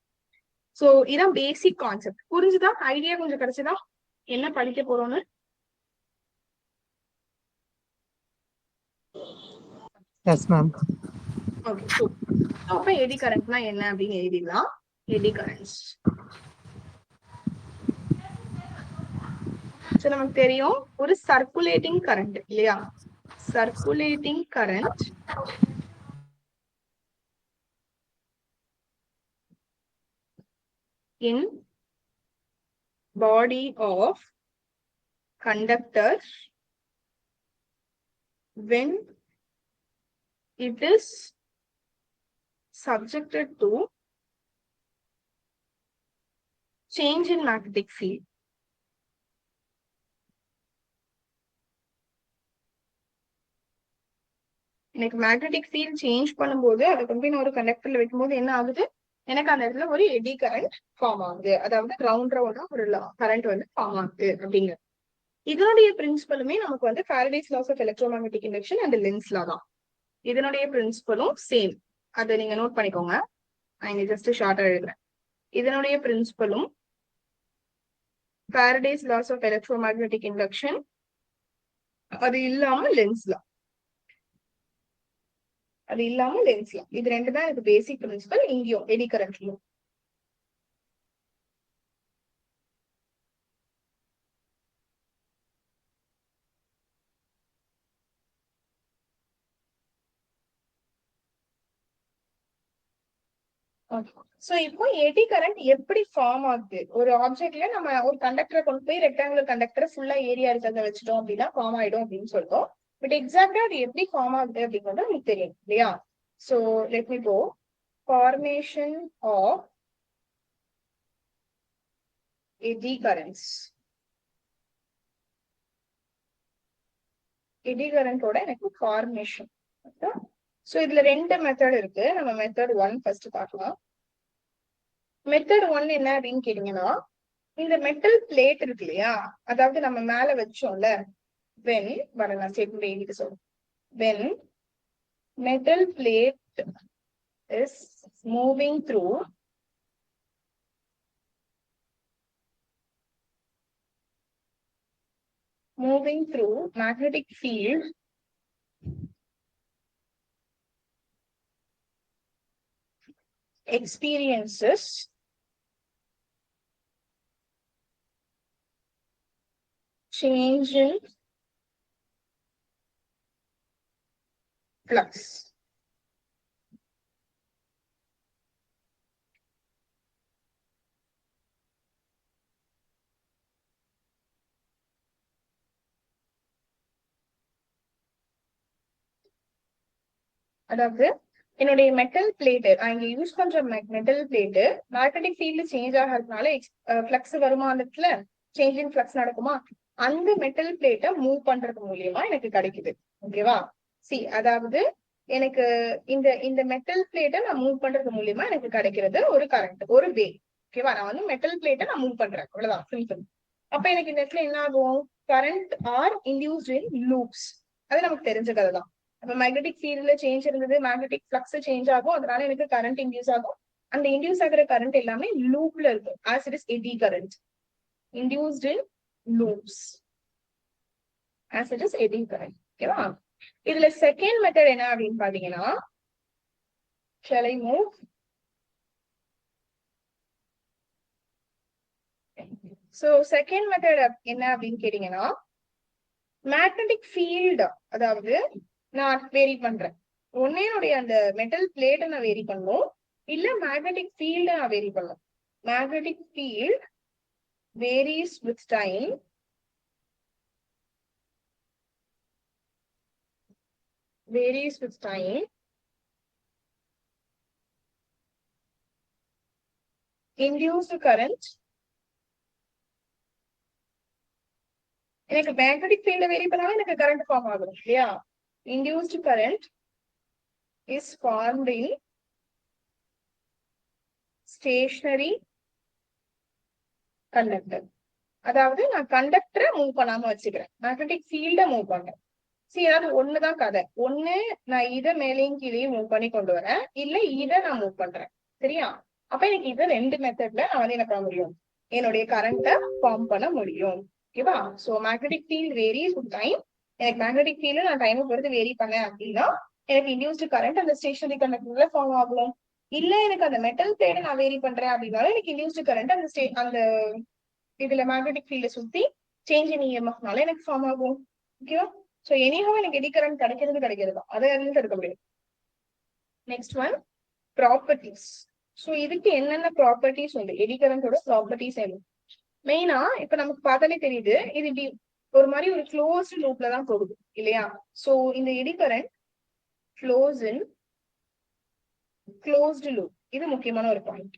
சோ இதான் பேசிக் கான்செப்ட். புரிஞ்சுதா? ஐடியா கொஞ்சம் கிடைச்சதா என்ன படிக்க போறோம்னு? Yes ma'am. ஓகே, அப்ப எடி கரண்ட்னா என்ன அப்படின்னு எழுதிடலாம். எடி கரண்ட்ஸ் நமக்கு தெரியும், ஒரு சர்க்குலேட்டிங் கரண்ட் இல்லையா? Circulating current in body of conductor when it is subjected to change in magnetic field. எனக்கு மேக்னெட்டிக் ஃபீல்ட் சேஞ்ச் பண்ணும்போது அதை கொண்டு போய் நான் ஒரு கண்டக்டர்ல வைக்கும்போது என்ன ஆகுது? எனக்கு அந்த இடத்துல ஒரு எடி கரண்ட் ஃபார்ம் ஆகுது. அதாவது ரவுண்டா ஒரு கரண்ட் வந்து ஃபார்ம் ஆகுது அப்படிங்கிறது. இதனுடைய பிரின்சிபலுமே நமக்கு வந்து Faraday's laws of electromagnetic induction and Lenz law தான். இதனுடைய பிரின்சிபலும் சேம். அதை நீங்க நோட் பண்ணிக்கோங்க. நான் இங்க ஜஸ்ட் ஷார்ட்டா எழுதுறேன். இதனுடைய பிரின்சிபலும் Faraday's laws of electromagnetic induction, அது இல்லாம லென்ஸ் லா, இது ரெண்டு தான் எனக்கு பேசிக் பிரின்சிபல். இங்கேயும் எடி கரண்ட்லயும் சோ இப்போ எடி கரண்ட் எப்படி ஃபார்ம் ஆகுது? ஒரு ஆப்ஜெக்ட்ல நம்ம ஒரு கண்டக்டரை கொண்டு போய் ரெக்டாங்குலர் கண்டக்டர் ஃபுல்லா ஏரியா இருக்கிறத வச்சுட்டோம் அப்படின்னா ஃபார்ம் ஆயிடும் அப்படின்னு சொல்லிட்டோம். பட் எக்ஸாக்டா அது எப்படி ஃபார்ம் ஆகுது அப்படிங்கிறது உங்களுக்கு தெரியும் இல்லையா? So let me go. Formation of eddy currents. Eddy கரண்டோட எனக்கு ஃபார்மேஷன். சோ இதுல ரெண்டு மெத்தட் இருக்கு. நம்ம மெத்தட் 1 ஃபர்ஸ்ட் பார்க்கலாம். மெத்தட் 1 என்ன அப்படின்னு கேட்டீங்கன்னா, இந்த மெட்டல் பிளேட் இருக்கு இல்லையா, அதாவது நம்ம மேல வச்சோம்ல, when நான் ஸ்டேட்மெண்ட் எழுதிட்டு சொல்றேன். when metal plate is moving through magnetic field experiences change in flux. அதாவது என்னுடைய மெட்டல் பிளேட் இங்க யூஸ் பண்ற metal plate magnetic field change ஆகிறதுனால ஃபிளக்ஸ் வருமா, அந்த இடத்துல சேஞ்ச் இன் ஃபிளக்ஸ் நடக்குமா, அந்த மெட்டல் பிளேட்டை மூவ் பண்றது மூலியமா எனக்கு கிடைக்குது. ஓகேவா? அதாவது எனக்கு இந்த இந்த மெட்டல் பிளேட்டை நான் மூவ் பண்றது மூலியமா எனக்கு கிடைக்கிறது ஒரு கரண்ட், ஒரு வே. ஓகேவா? நான் வந்து மெட்டல் பிளேட்டை நான் மூவ் பண்றேன், அவ்வளவுதான், சிம்பிள். அப்ப எனக்கு இந்த இடத்துல என்ன ஆகும்? Current R induced in loops. அது நமக்கு தெரிஞ்ச கதை தான். அப்ப மேக்னெட்டிக் ஃபீல்ட்ல சேஞ்ச் இருந்தது, மேக்னெட்டிக் ஃபிளக்ஸ் சேஞ்ச் ஆகும், அதனால எனக்கு கரண்ட் இன்டியூஸ் ஆகும். அந்த இன்டியூஸ் ஆகிற கரண்ட் எல்லாமே லூப்ல இருக்கும். As it is eddy current induced in loops, as it is eddy current. ஓகேவா? இதுல செகண்ட் மெத்தட் என்ன அப்படின்னு பாத்தீங்கன்னா, shall I move? So second method என்ன அப்படின்னு கேட்டீங்கன்னா, மேக்னெட்டிக் ஃபீல்ட், அதாவது நான் வேரி பண்றேன். ஒன்னேனுடைய அந்த மெட்டல் பிளேட்டை நான் வேரி பண்ணும், இல்ல மேக்னெட்டிக் ஃபீல்ட நான் வேரி பண்ணும். Magnetic field varies with time. Varies with time. Induced current. எனக்கு மேக்னெட்டிக் ஃபீல்ட வேரி பண்ணாலும் எனக்கு கரண்ட் ஃபார்ம் ஆகும் இல்லையா? Induced current is formed in stationary conductor. அதாவது நான் கண்டக்டரை மூவ் பண்ணாம வச்சுக்கிறேன், மேக்னெட்டிக் ஃபீல்ட மூவ் பண்றேன். அதாவது ஒண்ணுதான் கதை. ஒண்ணு நான் இதை மேலேயும் கீழேயும் மூவ் பண்ணி கொண்டு வரேன், இல்ல இதை நான் மூவ் பண்றேன். சரியா? அப்ப எனக்கு இது ரெண்டு மெத்தட்ல நான் வந்து என்ன பண்ண முடியும்? என்னுடைய கரண்ட்டை ஃபார்ம் பண்ண முடியும். ஓகேவா? So magnetic field varies with time. எனக்கு மேக்னெட்டிக் ஃபீல்டு நான் டைமை பொறுத்து வேரி பண்ணேன் அப்படின்னா எனக்கு இன்டியூஸ்டு கரண்ட் அந்த ஸ்டேஷனரி கண்டக்டர்ல ஃபார்ம் ஆகும். இல்ல எனக்கு அந்த மெட்டல் பிளேட்டை நான் வேரி பண்றேன் அப்படின்னாலும் எனக்கு இன்டியூஸ்டு கரண்ட் அந்த இதுல மேக்னெட்டிக் ஃபீல்ட சுத்தி சேஞ்ச் இன் இஎம்எஃப்னால எனக்கு ஃபார்ம் ஆகும். ஓகேவா? சோ எனிஹவ் எனக்கு எடி கரண்ட் கிடைக்கிறது அதை எடுக்க முடியும். Next one, properties. சோ இதுக்கு என்னென்ன ப்ராப்பர்ட்டிஸ் உண்டு? எடி கரண்டோட ப்ராப்பர்ட்டிஸ் என்ன? மெயினா இப்ப நமக்கு பார்த்தாலே தெரியுது, இது இப்படி ஒரு மாதிரி ஒரு க்ளோஸ்டு லூப்ல தான் போகுது இல்லையா? சோ இந்த eddy current flows in closed loop. இது முக்கியமான ஒரு பாயிண்ட்.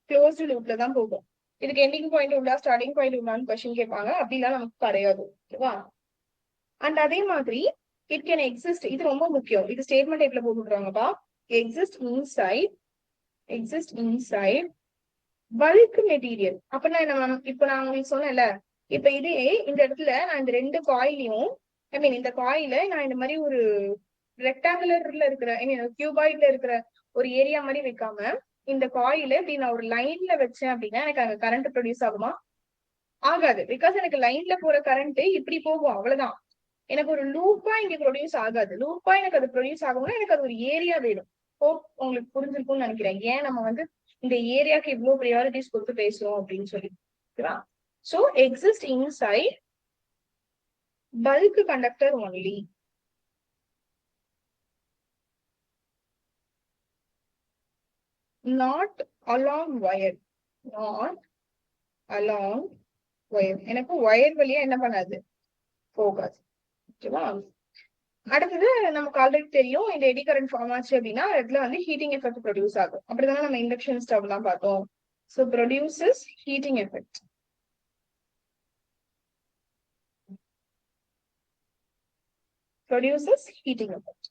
க்ளோஸ்டு லூப்ல தான் போகும். இதுக்கு எண்டிங் பாயிண்ட் உண்டா, ஸ்டார்டிங் பாயிண்ட் உண்டான்னு கொஸ்டின் கேட்பாங்க. அப்படிலாம் நமக்கு கிடையாது. ஓகேவா? அண்ட் அதே மாதிரி இட் கேன் எக்ஸிஸ்ட். இது ரொம்ப முக்கியம். இது ஸ்டேட்மெண்ட் டைப்ல போட்டுறாங்கப்பா. Exist inside bulk material. அப்படின்னா என்ன? இப்ப நான் உங்களுக்கு சொன்னேன்ல, இப்ப இதே இந்த இடத்துல நான் இந்த ரெண்டு காயிலையும், ஐ மீன் இந்த காயில நான் இந்த மாதிரி ஒரு ரெக்டாங்குலர்ல இருக்கிற, ஐ மீன் கியூபாய்ட்ல இருக்கிற ஒரு ஏரியா மாதிரி வைக்காம இந்த காயில இப்படி நான் ஒரு லைன்ல வச்சேன் அப்படின்னா எனக்கு அங்க கரண்ட் ப்ரொடியூஸ் ஆகுமா? ஆகாது. பிகாஸ் எனக்கு லைன்ல போற கரண்ட் இப்படி போகும், அவ்வளவுதான். எனக்கு ஒரு லூப்பா இங்க ப்ரொடியூஸ் ஆகாது. லூப்பா எனக்கு அது ப்ரொடியூஸ் ஆகணும்னா எனக்கு அது ஒரு ஏரியா வேணும். ஹோப் உங்களுக்கு புரிஞ்சிருக்கும்னு நினைக்கிறேன். ஏன் நம்ம வந்து இந்த ஏரியாக்கு இவ்வளவு ப்ரியாரிட்டிஸ் கொடுத்து பேசுறோம் அப்படின்னு சொல்லி. So exist inside bulk conductor only. Not along wire, not along wire. எனக்கு ஒயர் வழியா என்ன பண்ணாது, போகாது. ஓகேவா? அடுத்தது நமக்கு ஆல்ரெடி தெரியும், இந்த எடி கரண்ட் ஃபார்ம் ஆச்சு அப்படின்னா இதுல வந்து ஹீட்டிங் எஃபெக்ட் ப்ரொடியூஸ் ஆகும். அப்படிதானே நம்ம இண்டக்ஷன் ஸ்டவ் எல்லாம் பார்த்தோம். So produces heating effect. Produces heating effect.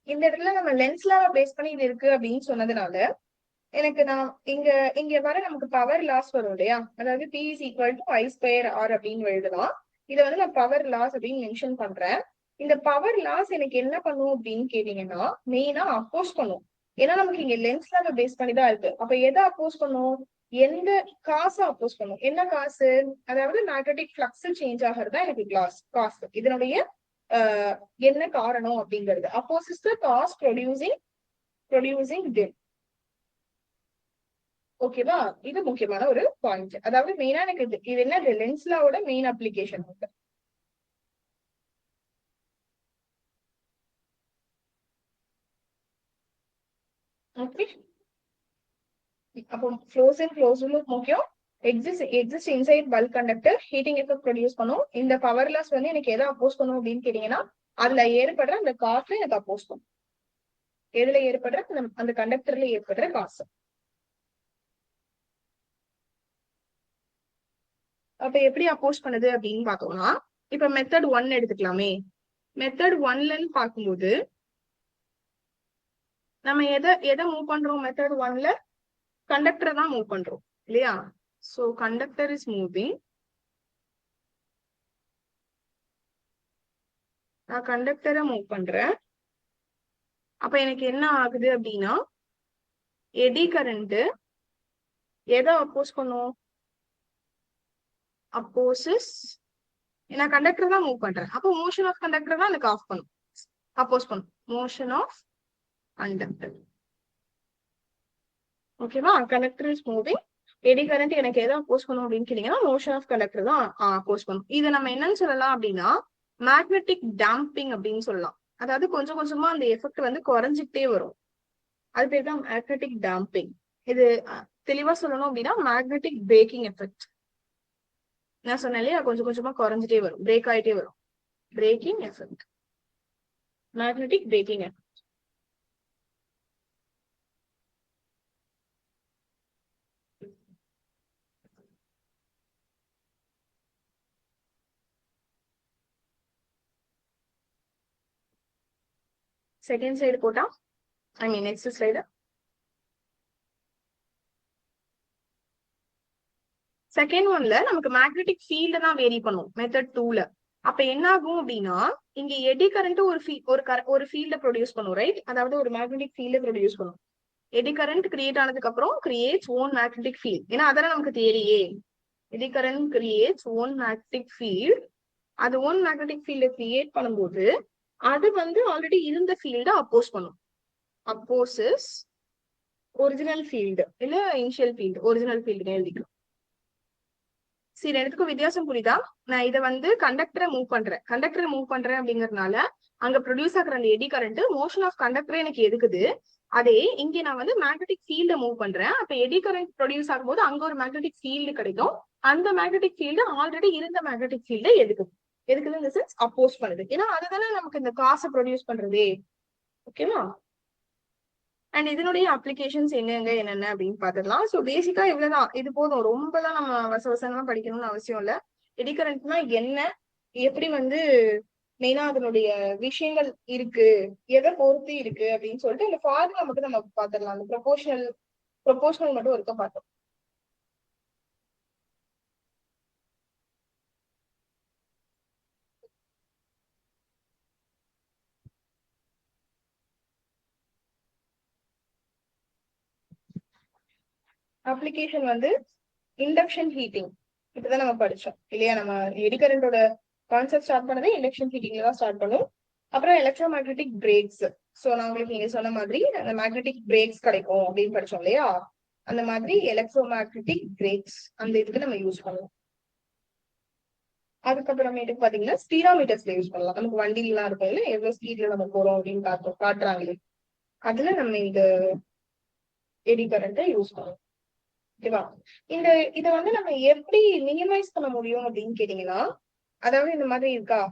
இந்த இடத்துல நம்ம லென்ஸ்ல பேஸ் பண்ணி இது இருக்கு அப்படின்னு சொன்னதுனால எனக்கு நான் இங்க இங்க வர நமக்கு பவர் லாஸ் வரும் இல்லையா, அதாவது P is equal to I square R அப்படின்னு எழுதலாம். இதை வந்து நான் பவர் லாஸ் அப்படின்னு மென்ஷன் பண்றேன். இந்த பவர் லாஸ் எனக்கு என்ன பண்ணும் அப்படின்னு கேட்டீங்கன்னா மெயினா அப்போஸ் பண்ணும். ஏன்னா நமக்கு இங்க லென்ஸ்ல பேஸ் பண்ணி தான் இருக்கு. அப்ப எதை அப்போஸ் பண்ணும், எந்த காசை அப்போஸ் பண்ணும். என்ன காசு, அதாவது மேக்னெட்டிக் ஃப்ளக்ஸ் சேஞ்ச் ஆகிறது தான் எனக்கு காசு. இதனுடைய என்ன காரணம் அப்படிங்கிறது அப்போசிஸ் த காஸ் ப்ரொடியூசிங் டெட். ஓகேவா? இது முக்கியமான ஒரு பாயிண்ட். அதாவது மெயினா எனக்கு இது என்ன, லென்ஸ்லாவோட மெயின் அப்ளிகேஷன். ஓகே, அப்போ க்ளோஸ் அண்ட் க்ளோஸ் லூப் முக்கியம். Exist inside bulk conductor heating effect produce பண்ணும். இந்த பவர் லாஸ் வந்து எனக்கு எதை அப்போஸ் பண்ணும் அப்படின்னு கேட்டீங்கன்னா அதுல ஏற்படுற அந்த காற்று எனக்கு அப்போஸ் பண்ணும். எதுல ஏற்படுற அந்த கண்டக்டர்ல ஏற்படுற காசு. அப்ப எப்படி அப்போஸ் பண்ணுது அப்படின்னு பார்த்தோம்னா, இப்ப மெத்தட் 1 எடுத்துக்கலாமே. மெத்தட் 1லன்னு பார்க்கும்போது நம்ம எதை மூவ் பண்றோம், மெத்தட் 1ல கண்டக்டரை தான் மூவ் பண்றோம் இல்லையா. So conductor is moving. நான் கண்டக்டரை மூவ் பண்றேன். அப்ப எனக்கு என்ன ஆகுது அப்படின்னா எடி கரண்ட் எதை அப்போஸ் பண்ணும், அப்போசிஸ். நான் கண்டக்டர் தான் மூவ் பண்றேன். அப்போ மோஷன் ஆஃப் கண்டக்டர் தான் எனக்கு ஆஃப் பண்ணும், அப்போஸ் பண்ணும். Motion of conductor. ஓகேவா? Conductor is moving, eddy current எனக்கு எதை அப்போஸ் பண்ணும் அப்படின்னு கேட்டீங்கன்னா மோஷன் ஆஃப் கண்டக்டர் தான் அப்போஸ் பண்ணும். இதை நம்ம என்னன்னு சொல்லலாம் அப்படின்னா மேக்னெட்டிக் டேம்பிங் அப்படின்னு சொல்லலாம். அதாவது கொஞ்சம் கொஞ்சமா அந்த எஃபெக்ட் வந்து குறைஞ்சிக்கிட்டே வரும். அது பேர் தான் மேக்னெட்டிக் டேம்பிங். இது தெளிவா சொல்லணும் அப்படின்னா மேக்னெட்டிக் பிரேக்கிங் எஃபெக்ட். நான் சொன்னேன் இல்லையா, கொஞ்சம் கொஞ்சமா குறைஞ்சிட்டே வரும், பிரேக் ஆயிட்டே வரும். Braking effect, magnetic braking effect. Second slide போட்டா, I mean next slide. Second ஒன்ல நமக்கு மேக்னெட்டிக் ஃபீல்ட தான் வேரி பண்ணும் மெத்தட் 2ல. அப்ப என்ன ஆகும் அப்படின்னா இங்க எடி கரண்ட் ஒரு ஃபீல்ட ப்ரொடியூஸ் பண்ணும், ரைட்? அதாவது ஒரு மேக்னெட்டிக் ஃபீல்ட ப்ரொடியூஸ் பண்ணும். எடி கரண்ட் கிரியேட் ஆனதுக்கு அப்புறம் கிரியேட்ஸ் ஓன் மேக்னெட்டிக் ஃபீல்ட். ஏன்னா அதெல்லாம் நமக்கு தெரியே. Eddy current creates own magnetic field. அது ஓன் மேக்னெட்டிக் ஃபீல்ட கிரியேட் பண்ணும்போது அது வந்து ஆல்ரெடி இருந்த ஃபீல்ட அப்போஸ் பண்ணும். அப்போசஸ் ஒரிஜினல் ஃபீல்டு இல்ல இனிஷியல் ஃபீல்டு, ஒரிஜினல் ஃபீல்டு எழுதிக்கலாம். சரி, ரெண்டுக்கும் வித்தியாசம் புரியுதா? நான் இதை வந்து கண்டக்டரை மூவ் பண்றேன் அப்படிங்கறதுனால அங்க ப்ரொடியூஸ் ஆகுற அந்த எடி கரண்ட் மோஷன் ஆஃப் கண்டக்டரே எனக்கு எதுக்குது. அதே இங்க நான் வந்து மேக்னெட்டிக் ஃபீல்ட மூவ் பண்றேன். அப்ப எடி கரண்ட் ப்ரொடியூஸ் ஆகும்போது அங்க ஒரு மேக்னெட்டிக் ஃபீல்டு கிடைக்கும். அந்த மேக்னெட்டிக் ஃபீல்டு ஆல்ரெடி இருந்த மேக்னெட்டிக் ஃபீல்ட எதுக்குது இந்த சென்ஸ் அப்போஸ் பண்ணுது. ஏன்னா அதுதானே நமக்கு இந்த காசை ப்ரொடியூஸ் பண்றதே. ஓகேவா? அண்ட் இதனுடைய அப்ளிகேஷன்ஸ் என்னென்ன அப்படின்னு பாத்துக்கலாம். ஸோ பேசிக்கா இவ்வளவுதான், இது போதும். ரொம்பதான் நம்ம வசவசமா படிக்கணும்னு அவசியம் இல்ல. எடி கரண்ட்னா என்ன, எப்படி வந்து மெயினா அதனுடைய விஷயங்கள் இருக்கு, எதை பொறுத்து இருக்கு அப்படின்னு சொல்லிட்டு இந்த ஃபார்முலா மட்டும் நம்ம பாத்துடலாம். அந்த ப்ரொபோஷனல் மட்டும் இருக்க பார்த்தோம். அப்ளிகேஷன் வந்து இண்டக்ஷன் ஹீட்டிங். இப்பதான் நம்ம படிச்சோம் இல்லையா. நம்ம எடி கரண்டோட கான்செப்ட் ஸ்டார்ட் பண்ணதே இண்டக்ஷன் ஹீட்டிங்ல தான் ஸ்டார்ட் பண்ணும். அப்புறம் எலக்ட்ரோமேக்னெட்டிக் பிரேக்ஸ், சோ நான் உங்களுக்கு நீங்க சொன்ன மாதிரி அந்த மேக்னெட்டிக் பிரேக்ஸ் கிடைக்கும் அப்படின்னு படிச்சோம் இல்லையா, அந்த மாதிரி எலக்ட்ரோ மேக்னெட்டிக் பிரேக்ஸ் அந்த இதுக்கு நம்ம யூஸ் பண்ணுவோம். அதுக்கப்புறமேட்டுக்கு பாத்தீங்கன்னா ஸ்பீடாமீட்டர்ஸ்ல யூஸ் பண்ணலாம். நமக்கு வண்டில எல்லாம் இருக்கும் இல்ல, எவ்வளவு ஸ்பீட்ல நம்ம போறோம் அப்படின்னு காட்டுறாங்களே, அதுல நம்ம இந்த எடி கரண்ட்டை யூஸ் பண்ணுவோம். ஓகேவா? இத வந்து நம்ம எப்படி மினிமைஸ் பண்ண முடியும் அப்படின்னு கேட்டீங்கன்னா, அதாவது இந்த மாதிரி இருக்கா,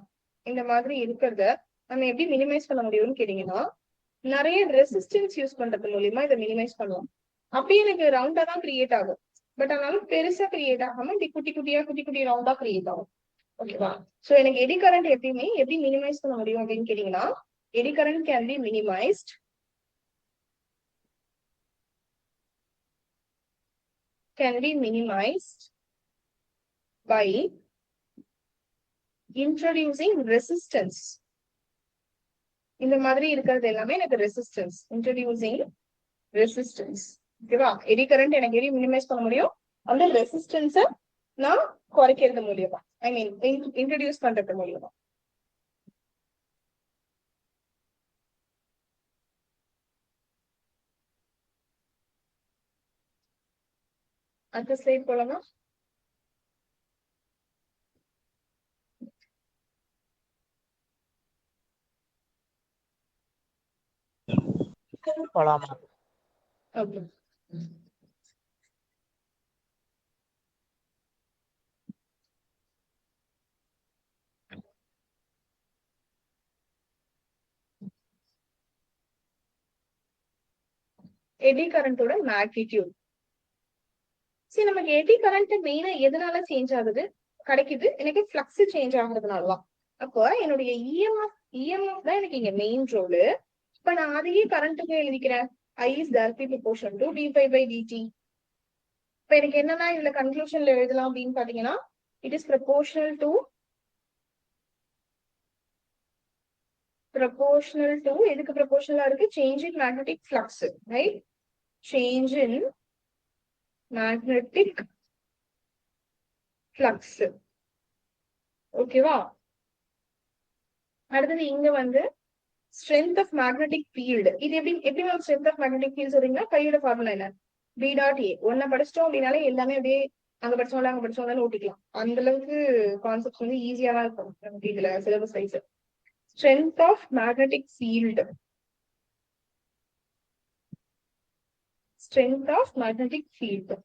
இந்த மாதிரி இருக்கிறத நம்ம எப்படி மினிமைஸ் பண்ண முடியும்னு கேட்டீங்கன்னா, நிறைய ரெசிஸ்டன்ஸ் யூஸ் பண்றது மூலியமா இதை மினிமைஸ் பண்ணுவோம். அப்படியே எனக்கு ரவுண்டா தான் கிரியேட் ஆகும். பட் ஆனாலும் பெருசா கிரியேட் ஆகாம இப்படி குட்டி குட்டி ரவுண்டா கிரியேட் ஆகும். ஓகேவா? சோ எனக்கு எடி கரண்ட் எப்பயுமே எப்படி மினிமைஸ் பண்ண முடியும் அப்படின்னு கேட்டீங்கன்னா, eddy current can be minimized by introducing resistance. இந்த மாதிரி இருக்கிறது எல்லாமே எனக்கு ரெசிஸ்டன்ஸ், இன்ட்ரோடியூசிங் ரெசிஸ்டன்ஸ். ஓகேவா? எடி கரண்ட் எனக்கு எப்படி மினிமைஸ் பண்ண முடியும், அந்த ரெசிஸ்டன்ஸை நான் குறைக்கிறது மூலியமா, ஐ மீன் இன்ட்ரோடியூஸ் பண்றது மூலியமா. அடுத்த ஸ்லைட் போலாமா? போலாமா? ஓகே. எடி கரண்டோட மேக்னிடியூட். சரி, நமக்கு எடி கரண்ட் மெயினா எதனால சேஞ்ச் ஆகுது கிடைக்குது, எனக்கு ஃப்ளக்ஸ் சேஞ்ச் ஆகுறதுனாலதான். அப்போ என்னுடைய இஎம்எஃப் தான் எனக்கு இங்க மெயின் ரோலு. இப்ப நான் அதையே கரண்ட்டுக்கு எழுதிக்கிறேன், I is directly proportional to d5 by dt. இப்ப எனக்கு என்னன்னா இதுல கன்க்ளூஷன்ல எழுதலாம் அப்படின்னு பாத்தீங்கன்னா, it is proportional to எதுக்கு ப்ரொபோர்ஷனலா இருக்கு, change in magnetic flux, right? Change in magnetic flux. ஓகேவா? அடுத்தது இங்க வந்து ஸ்ட்ரென்த் ஆஃப் மேக்னெட்டிக் ஃபீல்டு. இது எப்படி ஸ்ட்ரென்த் ஆஃப் மேக்னெட்டிக் ஃபீல்ட் சொல்றீங்கன்னா, கையோட ஃபார்முலா என்ன, B டாட் A. ஒன்ன படிச்சிட்டோம் அப்படின்னாலே எல்லாமே அப்படியே அங்க படிச்சோம்ல ஓட்டிக்கலாம். அந்த அளவுக்கு கான்செப்ட் வந்து ஈஸியா தான் இருக்கும் நமக்கு இதுல syllabus wise. Strength of magnetic field, strength of magnetic field.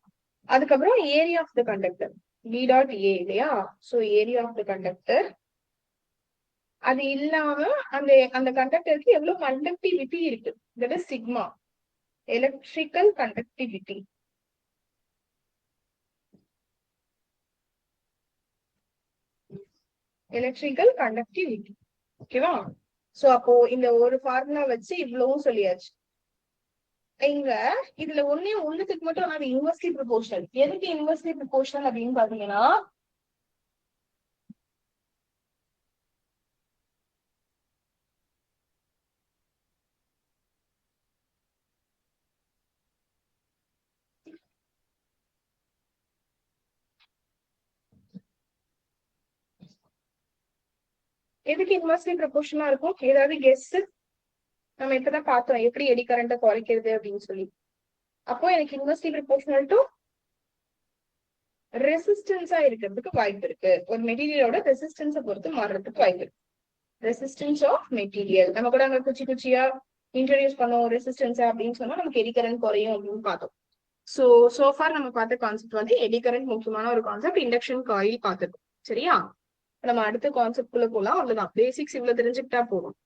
அதுக்கப்புறம் area of the conductor, B dot A இல்லையா? So area of the conductor. அது இல்லாம அந்த கண்டக்டருக்கு எவ்வளவு கண்டக்டிவிட்டி இருக்கு, that is sigma, electrical conductivity. Electrical conductivity. ஓகேவா? சோ அப்போ இந்த ஒரு ஃபார்முலா வச்சு இவ்வளவும் சொல்லியாச்சு. இங்க இதுல ஒண்ணுத்துக்கு மட்டும் அது இன்வெர்ஸ்லி ப்ரொபோர்ஷனல். எதுக்கு இன்வெர்ஸ்லி ப்ரொபோர்ஷனல் அப்படின்னு பாத்தீங்கன்னா, எதுக்கு இன்வெர்ஸ்லி ப்ரொபோர்ஷனலா இருக்கும், ஏதாவது கெஸ்? நம்ம இப்பதான் பார்த்தோம் எப்படி எடி கரண்ட்டை குறைக்கிறது அப்படின்னு சொல்லி. அப்போ எனக்கு இன்வெர்ஸ்லி ப்ரொபோர்ஷனல் டு ரெசிஸ்டன்ஸா இருக்கிறதுக்கு வாய்ப்பு இருக்கு. ஒரு மெட்டீரியலோட ரெசிஸ்டன்ஸை பொறுத்து மாறுறதுக்கு வாய்ப்பு இருக்கு. ரெசிஸ்டன்ஸ் ஆஃப் மெட்டீரியல் நம்ம கூட அங்க குச்சியா இன்ட்ரோடியூஸ் பண்ணுவோம் ரெசிஸ்டன்ஸ் அப்படின்னு சொன்னா நமக்கு எடி கரண்ட் குறையும் அப்படின்னு பார்த்தோம். சோஃபார் நம்ம பார்த்த கான்செப்ட் வந்து எடி கரண்ட் முக்கியமான ஒரு கான்செப்ட், இண்டக்ஷன் காயில் பார்த்துருக்கோம். சரியா? நம்ம அடுத்த கான்செப்ட் குள்ள போலாம். அவ்வளவுதான், பேசிக்ஸ் இவ்வளவு தெரிஞ்சுக்கிட்டா போதும்.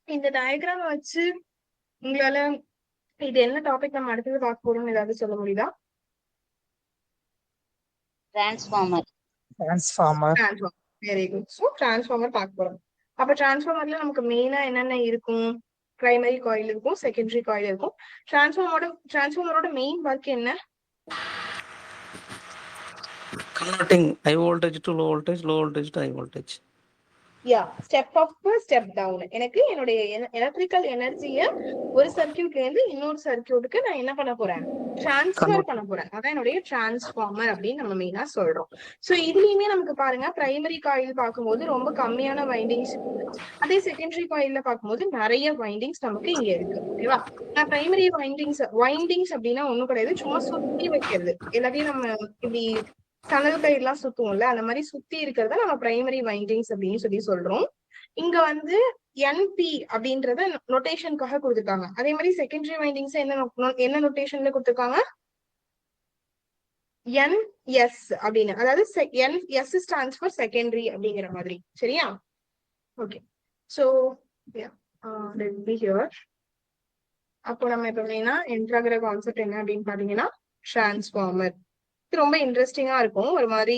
இந்த டயக்ராம் வச்சு உங்களால இது என்ன டாபிக் நம்ம அடுத்தது பார்க்க போறோம்னு ஏதாவது சொல்ல முடியுதா? Transformer. Transformer. Very good. So transformer பார்க்க போறோம். அப்ப டிரான்ஸ்ஃபார்மர்ல நமக்கு மெயினா என்னென்ன இருக்கும்? பிரைமரி காயில் இருக்கும், செகண்டரி காயில் இருக்கும். டிரான்ஸ்ஃபார்மரோட மெயின் ஒர்க் என்ன? Converting high voltage to low voltage, low voltage to high voltage. Step up step down. எனக்கு என்னுடைய எலக்ட்ரிக்கல் எனர்ஜிய ஒரு சர்க்கியூட்ல இருந்து இன்னொரு சர்க்கியூட்டுக்கு நான் என்ன பண்ண போறேன்? டிரான்ஸ்ஃபர் பண்ண போறேன். அதான் என்னுடைய டிரான்ஸ்ஃபார்மர் அப்படின்னு நம்ம மெயினா சொல்றோம். சோ இதுலயுமே நமக்கு பாருங்க, பிரைமரி காயில் பார்க்கும்போது ரொம்ப கம்மியான வைண்டிங்ஸ், அதே செகண்டரி காயில்ல பார்க்கும்போது நிறைய வைண்டிங்ஸ் நமக்கு இங்க இருக்கு. ஓகேவா? நான் பிரைமரி வைண்டிங்ஸ் அப்படின்னா ஒண்ணும் கிடையாது, சும்மா சுத்தி வைக்கிறது. எல்லாத்தையும் நம்ம இப்படி சணல் கயிறுலாம் சுத்துவோம்ல, அந்த மாதிரி சுத்தி இருக்கிறத நம்ம பிரைமரி வைண்டிங்ஸ் அப்படின்னு சொல்றோம். இங்க வந்து என்பி அப்படின்றத நோட்டேஷனுக்காக கொடுத்துருக்காங்க. அதே மாதிரி செகண்டரி வைண்டிங்ஸ் என்ன நோட்டேஷன்ல கொடுத்துருக்காங்க? என்எஸ் அப்படின்னு, அதாவது எஸ் ஸ்டாண்ட்ஸ் ஃபார் செகண்டரி அப்படிங்கிற மாதிரி. சரியா? ஓகே. சோ அப்போ நம்ம இப்ப மெயினா என்ட்ராகிற கான்செப்ட் என்ன அப்படின்னு பாத்தீங்கன்னா டிரான்ஸ்ஃபார்மர். இது ரொம்ப இன்ட்ரெஸ்டிங்கா இருக்கும். ஒரு மாதிரி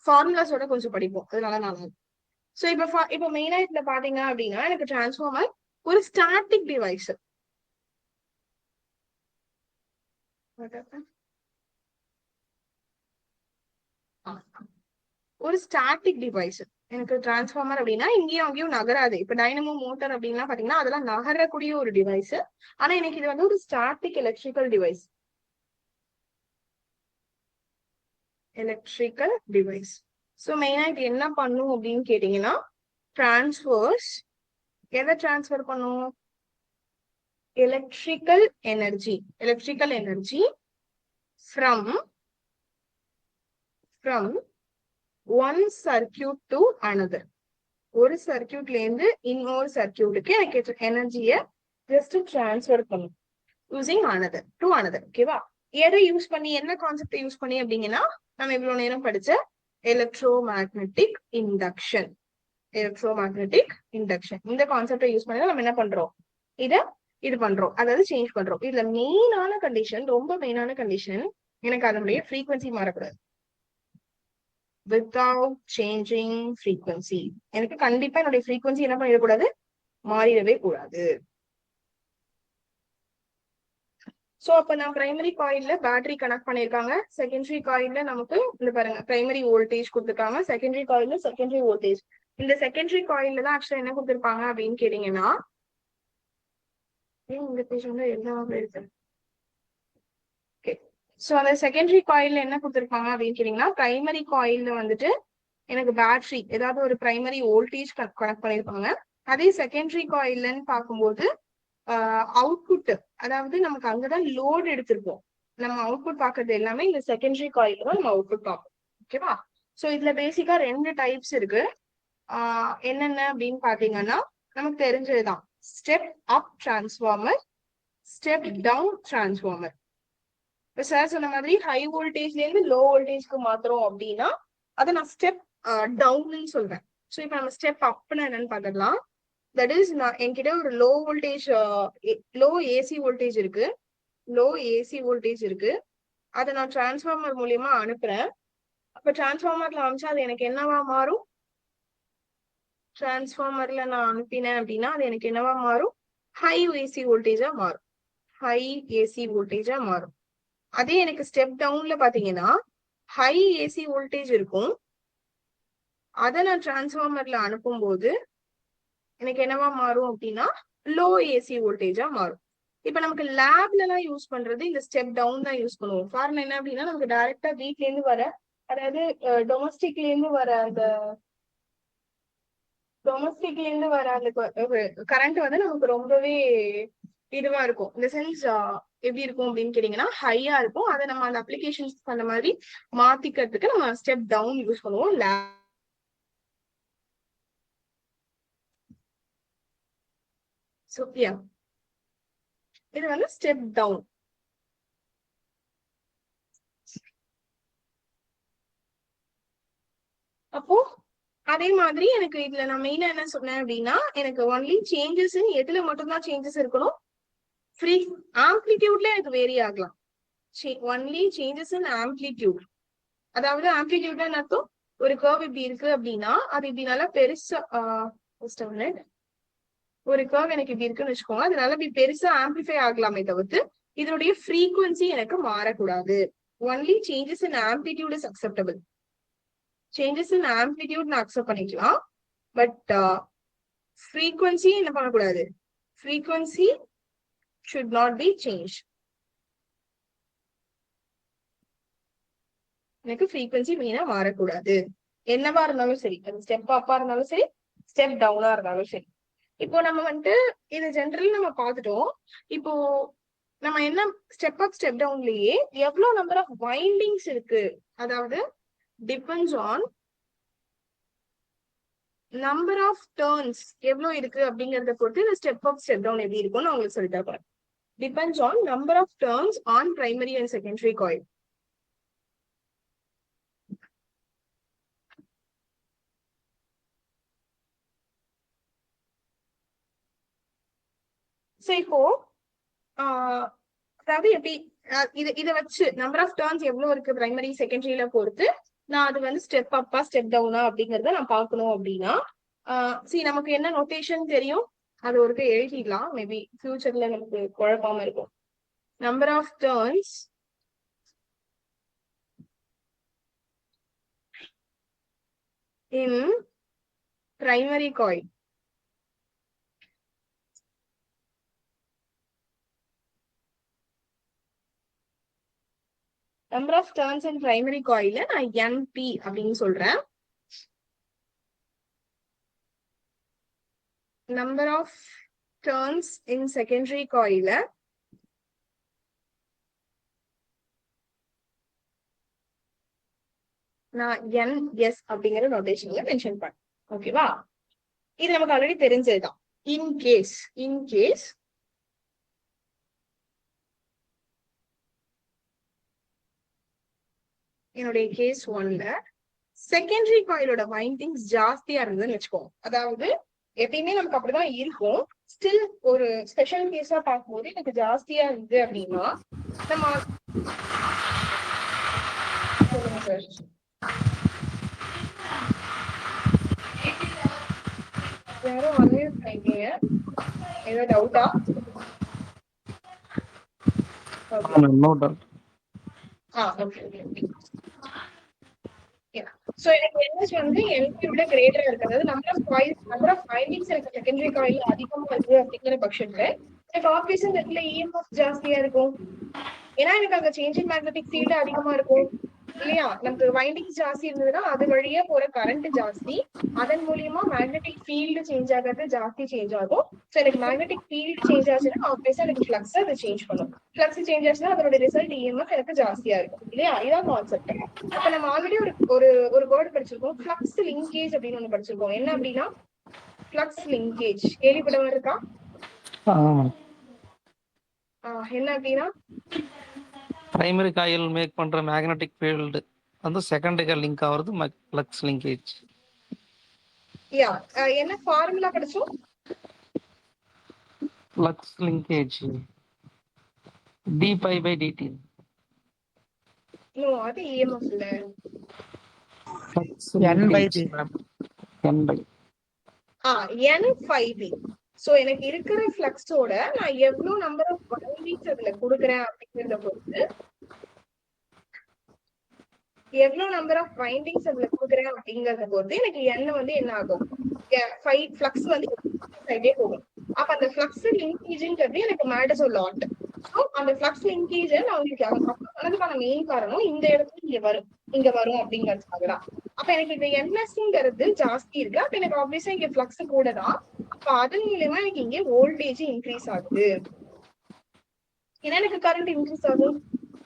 ஃபார்முலாஸோட கொஞ்சம் படிப்போம், அதனால நல்லா இருக்கும். சோ இப்ப மெயினா இதுல பாத்தீங்க அப்படின்னா எனக்கு டிரான்ஸ்ஃபார்மர் ஒரு ஸ்டாட்டிக் டிவைஸ். ஒரு ஸ்டாட்டிக் டிவைஸ் எனக்கு டிரான்ஸ்ஃபார்மர் அப்படின்னா இங்கேயும் அங்கேயும் நகராது. இப்ப டைனமோ மோட்டார் அப்படின்லாம் பாத்தீங்கன்னா அதெல்லாம் நகரக்கூடிய ஒரு டிவைஸ். ஆனா எனக்கு இது வந்து ஒரு ஸ்டாட்டிக் எலக்ட்ரிக்கல் டிவைஸ். சோ மெயினா இது என்ன பண்ணும் அப்படின்னு கேட்டீங்கன்னா, எதை டிரான்ஸ்ஃபர் பண்ணும்? Electrical energy from one circuit to another. ஒரு சர்க்கியூட்ல இருந்து இன்னொரு சர்க்கியூட்டுக்கு எனக்கு எனர்ஜியை ஜஸ்ட் டிரான்ஸ்ஃபர் பண்ணும் யூசிங் another to another. ஓகேவா? எதை யூஸ் பண்ணி, என்ன கான்செப்ட் யூஸ் பண்ணி அப்படிங்கன்னா, நம்ம இவ்வளவு நேரம் படிச்ச எலக்ட்ரோமேக்னெட்டிக் இண்டக்ஷன். இந்த கான்செப்டை யூஸ் பண்ணி நம்ம என்ன பண்றோம்? இது பண்றோம், அதாவது சேஞ்ச் பண்றோம். இதுல மெயினான கண்டிஷன், ரொம்ப மெயினான கண்டிஷன், எனக்கு அதனுடைய ஃப்ரீக்வன்சி மாறக்கூடாது. வித்தவுட் சேஞ்சிங் ஃப்ரீக்வன்சி, எனக்கு கண்டிப்பா என்னுடைய ஃப்ரீக்வன்சி என்ன பண்ணிடக்கூடாது? மாறிடவே கூடாது. சோ அப்ப நான் பிரைமரி காயில்ல பேட்டரி கனெக்ட் பண்ணிருக்காங்க. செகண்டரி காயில்ல நமக்கு இந்த பாருங்க பிரைமரி வோல்டேஜ் கொடுத்துருக்காங்க, செகண்டரி காயில்ல செகண்டரி வோல்டேஜ். இந்த செகண்டரி காயில்ல தான் ஆக்சுவலா என்ன கொடுத்துருப்பாங்க அப்படின்னு கேட்டீங்கன்னா, இந்த பேஜ் வந்து எல்லாமே இருக்கு. சோ அந்த செகண்டரி காயில்ல என்ன கொடுத்துருப்பாங்க அப்படின்னு கேட்டீங்கன்னா, பிரைமரி காயில்ல வந்துட்டு எனக்கு பேட்டரி ஏதாவது ஒரு பிரைமரி வோல்டேஜ் கனெக்ட் பண்ணிருப்பாங்க. அதே செகண்டரி காயில்லன்னு பார்க்கும்போது அவுட்புட், அதாவது நமக்கு அங்கதான் லோடு எடுத்திருப்போம். நம்ம அவுட்புட் பாக்குறது எல்லாமே இந்த செகண்டரி காயில்ல தான் நம்ம அவுட்புட் பார்ப்போம். ஓகேவா? சோ இதுல பேசிக்கா 2 டைப்ஸ் இருக்கு. என்னென்ன அப்படின்னு பாத்தீங்கன்னா, நமக்கு தெரிஞ்சதுதான் step up transformer, step down transformer. இப்ப சார் சொன்ன மாதிரி ஹை வோல்டேஜ்ல இருந்து லோ வோல்டேஜ்க்கு மாத்திரம் அப்படின்னா அதை நான் ஸ்டெப் டவுன்னு சொல்றேன். ஸோ இப்போ நம்ம ஸ்டெப் அப்னா என்னன்னு பார்த்துக்கலாம். தட் இஸ், நான் என்கிட்ட ஒரு லோ ஏசி வோல்டேஜ் இருக்கு. அதை நான் டிரான்ஸ்ஃபார்மர் மூலியமா அனுப்புறேன். அப்ப டிரான்ஸ்ஃபார்மர்ல அனுப்பிச்சா அது எனக்கு என்னவா மாறும்? டிரான்ஸ்ஃபார்மர்ல நான் அனுப்பினேன் அப்படின்னா அது எனக்கு என்னவா மாறும்? ஹை ஏசி வோல்டேஜா மாறும். அதே எனக்கு ஸ்டெப் டவுன்ல பாத்தீங்கன்னா ஹை ஏசி வோல்டேஜ் இருக்கும். அதை நான் டிரான்ஸ்ஃபார்மர்ல அனுப்பும் போது எனக்கு என்னவா மாறும் அப்படின்னா லோ ஏசி வோல்டேஜா மாறும். இப்ப நமக்கு லேப்ல எல்லாம் யூஸ் பண்றது இந்த ஸ்டெப் டவுன் தான் யூஸ் பண்ணுவோம். காரணம் என்ன அப்படின்னா, நமக்கு டைரக்டா வீட்ல இருந்து வர, அதாவது டொமஸ்டிக்ல இருந்து வர அந்த கரண்ட் வந்து நமக்கு ரொம்பவே இதுவா இருக்கும். இந்த சென்ஸ் எப்படி இருக்கும் அப்படின்னு கேட்டீங்கன்னா ஹையா இருக்கும். அதை நம்ம அந்த அப்ளிகேஷன்ஸ் அந்த மாதிரி மாத்திக்கிறதுக்கு நம்ம ஸ்டெப் டவுன் யூஸ் பண்ணுவோம். So yeah, இது வந்து ஸ்டெப் டவுன். அப்போ அதே மாதிரி எனக்கு இதுல நான் மெயினா என்ன சொன்னேன் அப்படின்னா, எனக்கு ஒன்லி சேஞ்சஸ் எதுல மட்டும்தான் சேஞ்சஸ் இருக்கணும்? ஆம்ப்ளிடியூட்ல எனக்கு வேரி ஆகலாம். Only changes in amplitude. அதாவது ஆம்ப்ளிடியூட்ல அர்த்தம் ஒரு கர்வ் இப்படி இருக்கு அப்படின்னா அது இப்படி நல்லா பெருசா ஒரு கர்வ் எனக்கு இப்படி இருக்குன்னு வச்சுக்கோங்க, அதனால இப்படி பெருசா ஆம்பிளிஃபை ஆகலாமே தவிர்த்து இதனுடைய ஃப்ரீக்வன்சி எனக்கு மாறக்கூடாது. Only changes in amplitude is acceptable. Changes in amplitude நான் அக்செப்ட் பண்ணிக்கலாம், பட் ஃப்ரீக்வன்சி என்ன பண்ணக்கூடாது, frequency should not be changed. எனக்கு ஃப்ரீக்வன்சி மெயினா மாறக்கூடாது. என்னவா இருந்தாலும் சரி, அது ஸ்டெப் அப்பா இருந்தாலும் சரி, ஸ்டெப் டவுனா இருந்தாலும் சரி. இப்போ நம்ம வந்துட்டு இது ஜென்ரலி நம்ம பார்த்துட்டோம். இப்போ நம்ம என்ன ஸ்டெப் அப் ஸ்டெப் டவுன்லயே எவ்வளவு நம்பர் ஆஃப் வைண்டிங்ஸ் இருக்கு, அதாவது depends on number of turns எவ்வளவு இருக்கு அப்படிங்கறத பொறுத்து இந்த ஸ்டெப் அப் ஸ்டெப் டவுன் எப்படி இருக்கும்னு நான் உங்களுக்கு சொல்லிட்டு போறேன். Depends on number of turns on primary and secondary coil. So இப்போ அதாவது எப்படி இத வச்சு நம்பர் ஆஃப் டர்ன்ஸ் எவ்வளவு இருக்கு பிரைமரி செகண்டரியில பொறுத்து நான் அது வந்து ஸ்டெப் அப்பா ஸ்டெப் டவுனா அப்படிங்கறத நான் பார்க்கணும் அப்படின்னா நமக்கு என்ன நோட்டேஷன் தெரியும், அது ஒருக்க எழுதிடலாம். மேபி ஃபியூச்சர்ல நமக்கு குழப்பாம இருக்கும். Number of turns in primary coil. Number of turns in primary coil நான் NP அப்படின்னு சொல்றேன். Number of turns in secondary coil நான் NS அப்படிங்கிற நோட்டேஷன்ல மென்ஷன் பண்ணேன். ஓகேவா? இது நமக்கு ஆல்ரெடி தெரிஞ்சதுதான். இன்கேஸ் என்னுடைய கேஸ் 1ல செகண்டரி காயிலோட வைண்டிங்ஸ் ஜாஸ்தியா இருந்ததுன்னு வச்சுக்கோங்க. அதாவது எப்பயுமே நமக்கு அப்படிதான் இருக்கும். ஸ்டில் ஒரு ஸ்பெஷல் கேஸா பார்க்கும்போது எனக்கு ஜாஸ்தியா இருந்து அப்படின்னா நம்ம யாரும் அன்மியூட் பண்ணிக்கீங்க. ஏதோ டவுட்டா? No doubt. சோ எனக்கு NS வந்து NP விட கிரேட்டரா இருக்கிறது. நம்பர் ஆஃப் வைண்டிங்ஸ் எனக்கு செகண்டரி காயில் அதிகமா இருக்கு அப்படிங்கிற பட்சத்துல எனக்கு ஆப்வியஸா இந்த இடத்துல EMF ஜாஸ்தியா இருக்கும். ஏன்னா எனக்கு அங்க சேஞ்ச் இன் மேக்னெட்டிக் ஃபீல்டு அதிகமா இருக்கும் இல்லையா? நமக்கு வைண்டிங்ஸ் ஜாஸ்தி இருந்ததுன்னா அது வழியா போற கரண்ட் ஜாஸ்தி, அதன் மூலியமா மேக்னெட்டிக் ஃபீல்டு சேஞ்ச் ஆகிறது ஜாஸ்தி சேஞ்ச் ஆகும். சோ எனக்கு மேக்னெட்டிக் ஃபீல்டு சேஞ்ச் ஆச்சுன்னா ஆப்வியஸா எனக்கு ஃப்ளக்ஸ் அதை சேஞ்ச் பண்ணும். ஃப்ளக்ஸ் சேஞ்ச் ஆச்சுன்னா அதோட ரிசல்ட் EMF எனக்கு ஜாஸ்தியா இருக்கும் இல்லையா? இதான் கான்செப்ட். அப்ப நம்ம ஆல்ரெடி ஒரு வேர்டு படிச்சிருக்கோம், ஃப்ளக்ஸ் லிங்கேஜ் அப்படின்னு ஒண்ணு படிச்சிருக்கோம். என்ன அப்படின்னா ஃப்ளக்ஸ் லிங்கேஜ் கேள்விப்பட இருக்கா? என்ன அப்படின்னா பிரைமரி காயில் மேக் பண்ற மேக்னெட்டிக் ஃபீல்டு வந்து செகண்டரி லிங்க் ஆகுறது ஃப்ளக்ஸ் லிங்கேஜ். என்ன ஃபார்முலா படிச்சோம்? Flux linkage d∅dt. நோ, அது EMF இல்ல. N/B ma'am. N/B. சோ எனக்கு இருக்கிற ஃப்ளக்ஸோட நான் எவ்வளவு நம்பர் ஆஃப் வைண்டிங்ஸ் அதுல கொடுக்குறேன் அப்படிங்கறத பொறுத்து எனக்கு N வந்து என்ன ஆகும், ஃப்ளக்ஸ் வந்து போகும். அப்ப அந்த ஃப்ளக்ஸ் லிங்கேஜ்ங்கிறது எனக்கு மேட்டர்ஸ் a lot. சோ அந்த ஃப்ளக்ஸ் லிங்கேஜ் நான் உங்களுக்கு அதுக்கான மெயின் காரணம் இந்த இடத்துல இங்க வரும் அப்படிங்கிறதுக்காக தான். அப்ப எனக்கு இந்த NSங்கிறது ஜாஸ்தி இருக்கு. அப்ப எனக்கு ஆப்வியஸா இங்க ஃப்ளக்ஸ் கூட தான். அப்ப அதன் மூலமா எனக்கு இங்க வோல்டேஜ் இன்க்ரீஸ் ஆகுது. ஏன்னா எனக்கு கரண்ட் இன்க்ரீஸ் ஆகும்.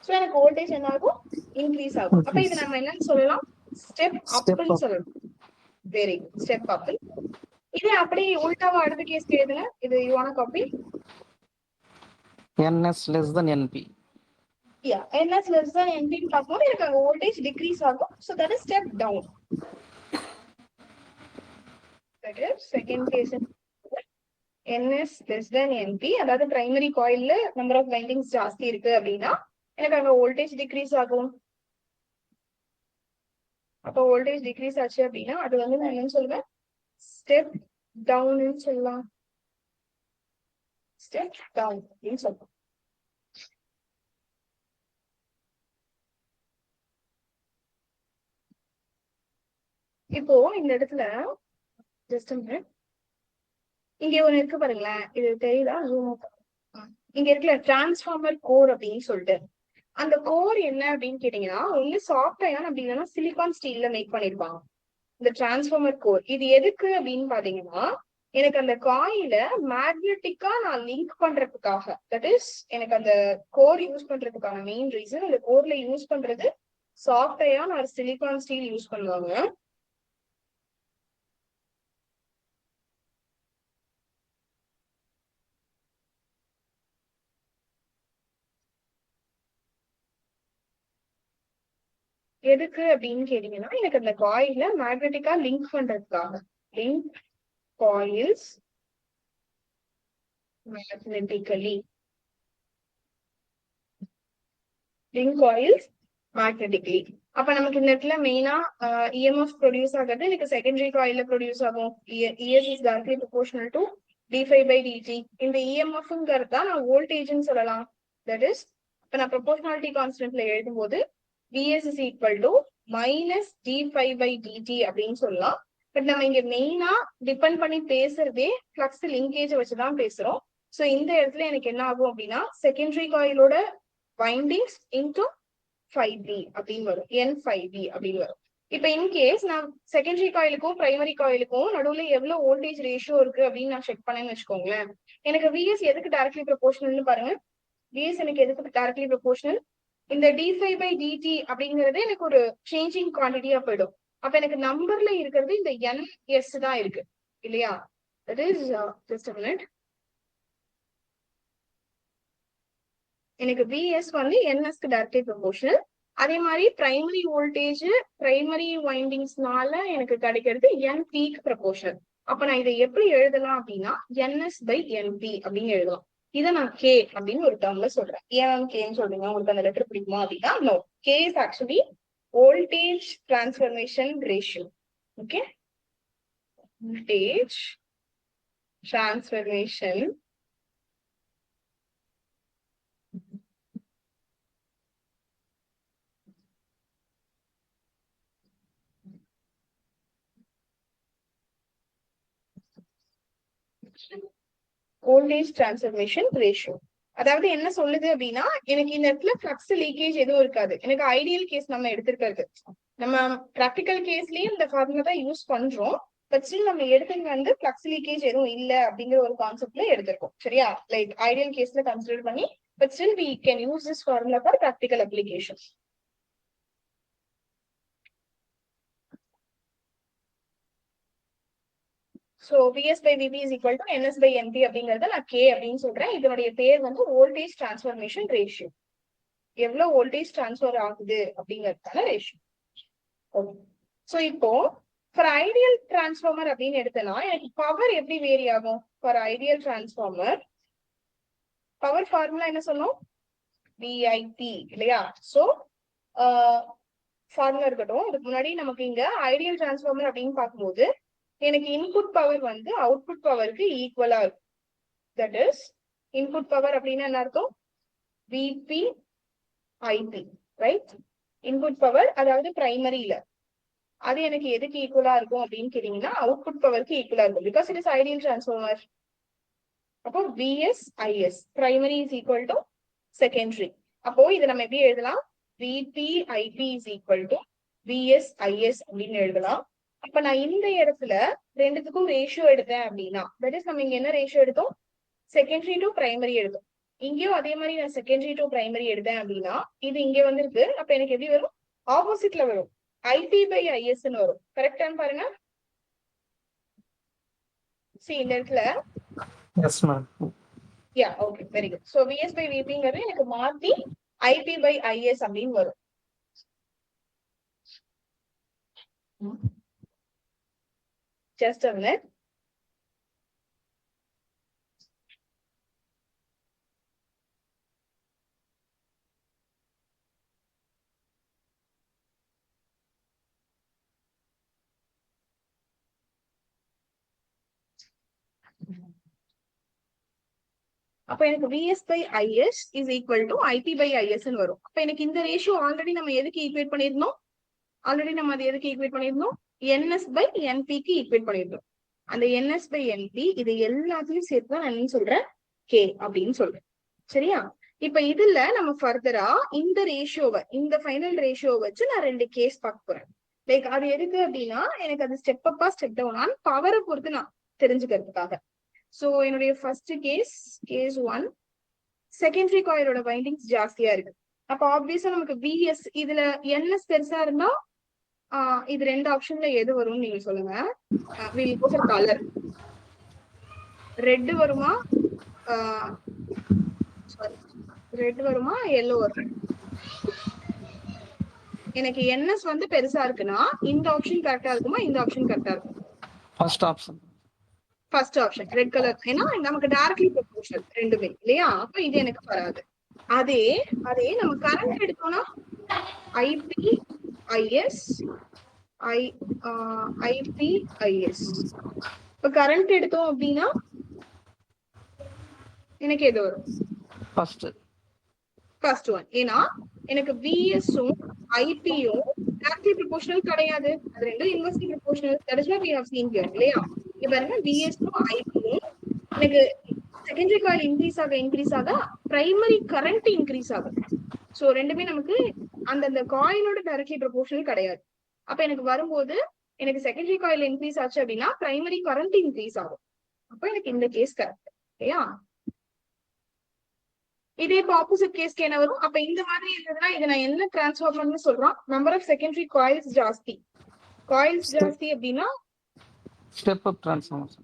சோ எனக்கு வோல்டேஜ் என்ன ஆகும், இன்க்ரீஸ் ஆகும். அப்ப இது நம்ம என்னன்னு சொல்லலாம், ஸ்டெப் அப்னு சொல்லலாம். Very good, step up. இது அப்படியே உல்டாவா அடுத்த கேஸ் எழுதுங்க. இது you want copy? NS less than NP. NS less than NP ன்னு பார்க்கும்போது எனக்கு அங்க வோல்டேஜ் டிக்ரீஸ் ஆகும். So that is step down. That is second case. NS less than NP, அதாவது பிரைமரி காயில்ல நம்பர் ஆஃப் வைண்டிங்ஸ் ஜாஸ்தி இருக்கு அப்படின்னா எனக்கு அங்க வோல்டேஜ் டிக்ரீஸ் ஆகும். அப்போ வோல்டேஜ் டிக்ரீஸ் ஆச்சு அப்படின்னா அது வந்து நான் என்னன்னு சொல்லுவேன், ஸ்டெப் டவுன்னு சொல்லலாம். ஸ்டெப் டவுன் அப்படின்னு சொல்லுவோம். இப்போ இந்த இடத்துல ஜஸ்ட் இங்க ஒண்ணு இருக்கு பாருங்களேன், இது தெரியுதா? இங்க இருக்குல்ல டிரான்ஸ்ஃபார்மர் கோர் அப்படின்னு சொல்லிட்டு, அந்த கோர் என்ன அப்படின்னு கேட்டீங்கன்னா ஒண்ணு சாஃப்ட் அயர்ன் அப்படி இல்லைன்னா சிலிகான் ஸ்டீல்ல மேக் பண்ணிருப்பாங்க இந்த டிரான்ஸ்ஃபார்மர் கோர். இது எதுக்கு அப்படின்னு பாத்தீங்கன்னா, எனக்கு அந்த காயில மேக்னெட்டிக்கா நான் லிங்க் பண்றதுக்காக, தட் இஸ் எனக்கு அந்த கோர் யூஸ் பண்றதுக்கான மெயின் ரீசன், அந்த கோர்ல யூஸ் பண்றது soft iron or silicon steel use பண்ணுவாங்க. எதுக்கு அப்படின்னு கேட்டீங்கன்னா, எனக்கு அந்த காயில மேக்னெட்டிக்கா லிங்க் பண்றதுக்காக. Link coils magnetically, link coils magnetically. அப்ப நமக்கு இந்த இடத்துல மெயினா இஎம்எஃப் ப்ரொடியூஸ் ஆகிறது எனக்கு செகண்டரி காயில ப்ரொடியூஸ் ஆகும். ES is directly proportional to d5/dt. இந்த இஎம்எஃப்ங்கிறது தான் நான் வோல்டேஜ்னு சொல்லலாம். தட் இஸ் இப்ப நான் ப்ரொபோர்ஷனாலிட்டி கான்ஸ்டன்ட்ல எழுதும்போது Vs is equal to minus d5/dt அப்படின்னு சொல்லலாம். பட் நம்ம இங்க மெயினா டிபெண்ட் பண்ணி பேசுறதே ஃப்ளக்ஸ் லிங்கேஜ் வச்சுதான் பேசுறோம். சோ இந்த இடத்துல எனக்கு என்ன ஆகும் அப்படின்னா செகண்டரி காயிலோட வைண்டிங்ஸ் இன்டூ 5b அப்படின்னு வரும், n5b அப்படின்னு வரும். இப்ப இன்கேஸ் நான் செகண்டரி காயிலுக்கும் பிரைமரி காயிலுக்கும் நடுவுல எவ்வளவு வோல்டேஜ் ரேஷியோ இருக்கு அப்படின்னு நான் செக் பண்ணேன்னு வச்சுக்கோங்களேன், எனக்கு Vs எதுக்கு டைரக்ட்லி ப்ரொபோர்ஷனல்னு பாருங்க. Vs எனக்கு எதுக்கு டைரக்ட்லி ப்ரொபோர்ஷனல், இந்த d5/dt அப்படிங்கிறது எனக்கு ஒரு சேஞ்சிங் குவான்டிட்டியா போயிடும். அப்ப எனக்கு நம்பர்ல இருக்கிறது இந்த ns தான் இருக்கு இல்லையா? that is just a minute. எனக்கு Vs வந்து nsக்கு டைரக்ட்லி ப்ரொபோர்ஷனல். அதே மாதிரி பிரைமரி வோல்டேஜ் பிரைமரி வைண்டிங்ஸ்னால எனக்கு கிடைக்கிறது np க்கு ப்ரொபோர்ஷனல். அப்ப நான் இதை எப்படி எழுதலாம் அப்படின்னா ns/np அப்படின்னு எழுதலாம். இதை நான் கே அப்படின்னு ஒரு டேர்ம்ல சொல்றேன். ஏன் கேன்னு சொல்றீங்க, உங்களுக்கு அந்த லெட்டர் பிடிக்குமா அப்படின்னா no, K is actually voltage transformation ratio. Okay, voltage transformation voltage transformation ratio. அதாவது என்ன சொல்லுது அப்படின்னா, எனக்கு இந்த இடத்துல ஃப்ளக்ஸ் லீக்கேஜ் எதுவும் இருக்காது. எனக்கு ஐடியல் கேஸ் நம்ம எடுத்திருக்கிறது, நம்ம ப்ராக்டிக்கல் கேஸ்லயும் இந்த ஃபார்முலா தான் யூஸ் பண்றோம். பட் ஸ்டில் நம்ம எடுத்துட்டு வந்து ஃப்ளக்ஸ் லீக்கேஜ் எதுவும் இல்ல அப்படிங்கிற ஒரு கான்செப்ட்ல எடுத்திருக்கோம். சரியா? லைக் ஐடியல் கேஸ்ல கன்சிடர் பண்ணி, but still we can use this formula for practical applications. So Vs/Vp is equal to ns/np அப்படிங்கறத நான் k அப்படின்னு சொல்றேன். இதனுடைய பேர் வந்து வோல்டேஜ் டிரான்ஸ்ஃபர்மேஷன் ரேஷியோ. எவ்வளவு வோல்டேஜ் டிரான்ஸ்ஃபர் ஆகுது அப்படிங்கறதுக்கான ரேஷியோ. சோ இப்போ ஃபார் ஐடியல் டிரான்ஸ்ஃபார்மர் அப்படின்னு எடுத்தனா எனக்கு பவர் எப்படி வேரி ஆகும்? For ideal transformer power formula என்ன சொன்னோம்? VIP இல்லையா? சோ ஃபார்முலா இருக்கட்டும். அதுக்கு முன்னாடி நமக்கு இங்க ஐடியல் டிரான்ஸ்ஃபார்மர் அப்படின்னு பார்க்கும்போது எனக்கு இன்புட் பவர் வந்து அவுட்புட் பவருக்கு ஈக்குவலா இருக்கும். தட் இஸ் இன்புட் பவர் அப்படின்னா என்ன அர்த்தம்? VP IP, right? Input power அதாவது பிரைமரியில அது எனக்கு எதுக்கு ஈக்குவலா இருக்கும் அப்படின்னு கேட்டீங்கன்னா அவுட்புட் பவருக்கு ஈக்குவலா இருக்கும். Because it is ideal transformer. அப்போ Vs Is primary is equal to secondary. அப்போ இதை நம்ம எப்படி எழுதலாம்? VP IP is equal to Vs Is அப்படின்னு எழுதலாம். அப்ப நான் இந்த இடத்துல ரெண்டுத்துக்கும் ரேஷியோ எடுத்தேன் அப்படின்னா, தட் இஸ் நம்ம இங்க என்ன ரேஷியோ எடுத்தோம்? செகண்டரி டு பிரைமரி எடுத்தோம். இங்கேயும் அதே மாதிரி நான் செகண்டரி டு பிரைமரி எடுத்தேன் அப்படின்னா இது இங்க வந்துருக்கு. அப்ப எனக்கு எப்படி வரும்? ஆப்போசிட்ல வரும், IP/IS வரும். கரெக்டான்னு பாருங்க. See இந்த இடத்துல yes ma'am. Yeah okay, very good. So Vs/Vpங்கிறது எனக்கு மாத்தி IP/IS அப்படின்னு வரும். Just a minute. அப்ப எனக்கு VS by IS is equal to IP by IS ன்னு வரும். அப்ப எனக்கு இந்த ரேஷியோ ஆல்ரெடி நம்ம எதுக்கு ஈக்குவேட் பண்ணிருந்தோம்? ஆல்ரெடி நம்ம அது எதுக்கு ஈக்குவேட் பண்ணிருந்தோம்? NS by NP க்கு ஈக்குவேட் பண்ணிருந்தோம். அந்த NS by NP இது எல்லாத்தையும் சேர்த்து தான் நான் என்ன சொல்றேன்? K அப்படின்னு சொல்றேன். சரியா? இப்ப இதுல நம்ம ஃபர்தரா இந்த ரேஷியோவை, இந்த ஃபைனல் ரேஷியோவை வச்சு நான் 2 கேஸ் பார்க்க போறேன். லைக் அது எதுக்கு அப்படின்னா எனக்கு அது ஸ்டெப் அப்பா ஸ்டெப் டவுனான்னு பவரை பொறுத்து நான் தெரிஞ்சுக்கிறதுக்காக. சோ என்னுடைய ஃபர்ஸ்ட் கேஸ் 1 செகண்டரி காயிலோட வைண்டிங்ஸ் ஜாஸ்தியா இருக்கு. அப்ப ஆப்வியஸா நமக்கு VS இதுல NS பெருசா இருந்தா இது 2 ஆப்ஷன்ல எது வரும்னு நீங்க சொல்லுங்க. Will go for colour. Red வருமா ரெட் வருமா yellow வருமா? எனக்கு NS வந்து பெருசா இருக்குன்னா இந்த ஆப்ஷன் கரெக்டா இருக்குமா, இந்த ஆப்ஷன் கரெக்டா இருக்கும்? First option red colour. ஏன்னா நமக்கு டைரக்ட்லி ப்ரொபோர்ஷனல் ரெண்டுமே இல்லையா? அப்ப இது எனக்கு வராது. அதே நம்ம கரண்ட் எடுத்தோம்னா IP IS IP IS. இப்ப கரண்ட் எடுத்தோம் அப்படின்னா எனக்கு எது வரும்? First one. ஏன்னா எனக்கு VS-ம் IP-யும் டைரக்ட்லி ப்ரொபோர்ஷனல் கிடையாது. அது ரெண்டும் inversely proportional. That is what we have seen here இல்லையா? இப்ப பாருங்க VS-ம் IP-யும் எனக்கு செகண்டரி காயில் இன்க்ரீஸ் ஆக பிரைமரி கரண்ட் இன்க்ரீஸ் ஆகும். சோ ரெண்டுமே நமக்கு அந்த காயிலோட டைரக்ட்லி ப்ரொபோர்ஷனல் கிடையாது. அப்ப எனக்கு வரும்போது எனக்கு செகண்டரி காயில் இன்க்ரீஸ் ஆச்சு அப்படின்னா பிரைமரி கரண்ட் இன்க்ரீஸ் ஆகும். அப்ப எனக்கு இந்த கேஸ் கரெக்ட் இல்லையா? இதே இப்போ ஆப்போசிட் கேஸ்க்கு என்ன வரும்? அப்ப இந்த மாதிரி இருந்ததுன்னா இதை நான் என்ன டிரான்ஸ்ஃபார்மர்னு சொல்றோம்? நம்பர் ஆஃப் செகண்டரி காயில்ஸ் ஜாஸ்தி. காயில்ஸ் ஜாஸ்தி அப்படின்னா step up transformer.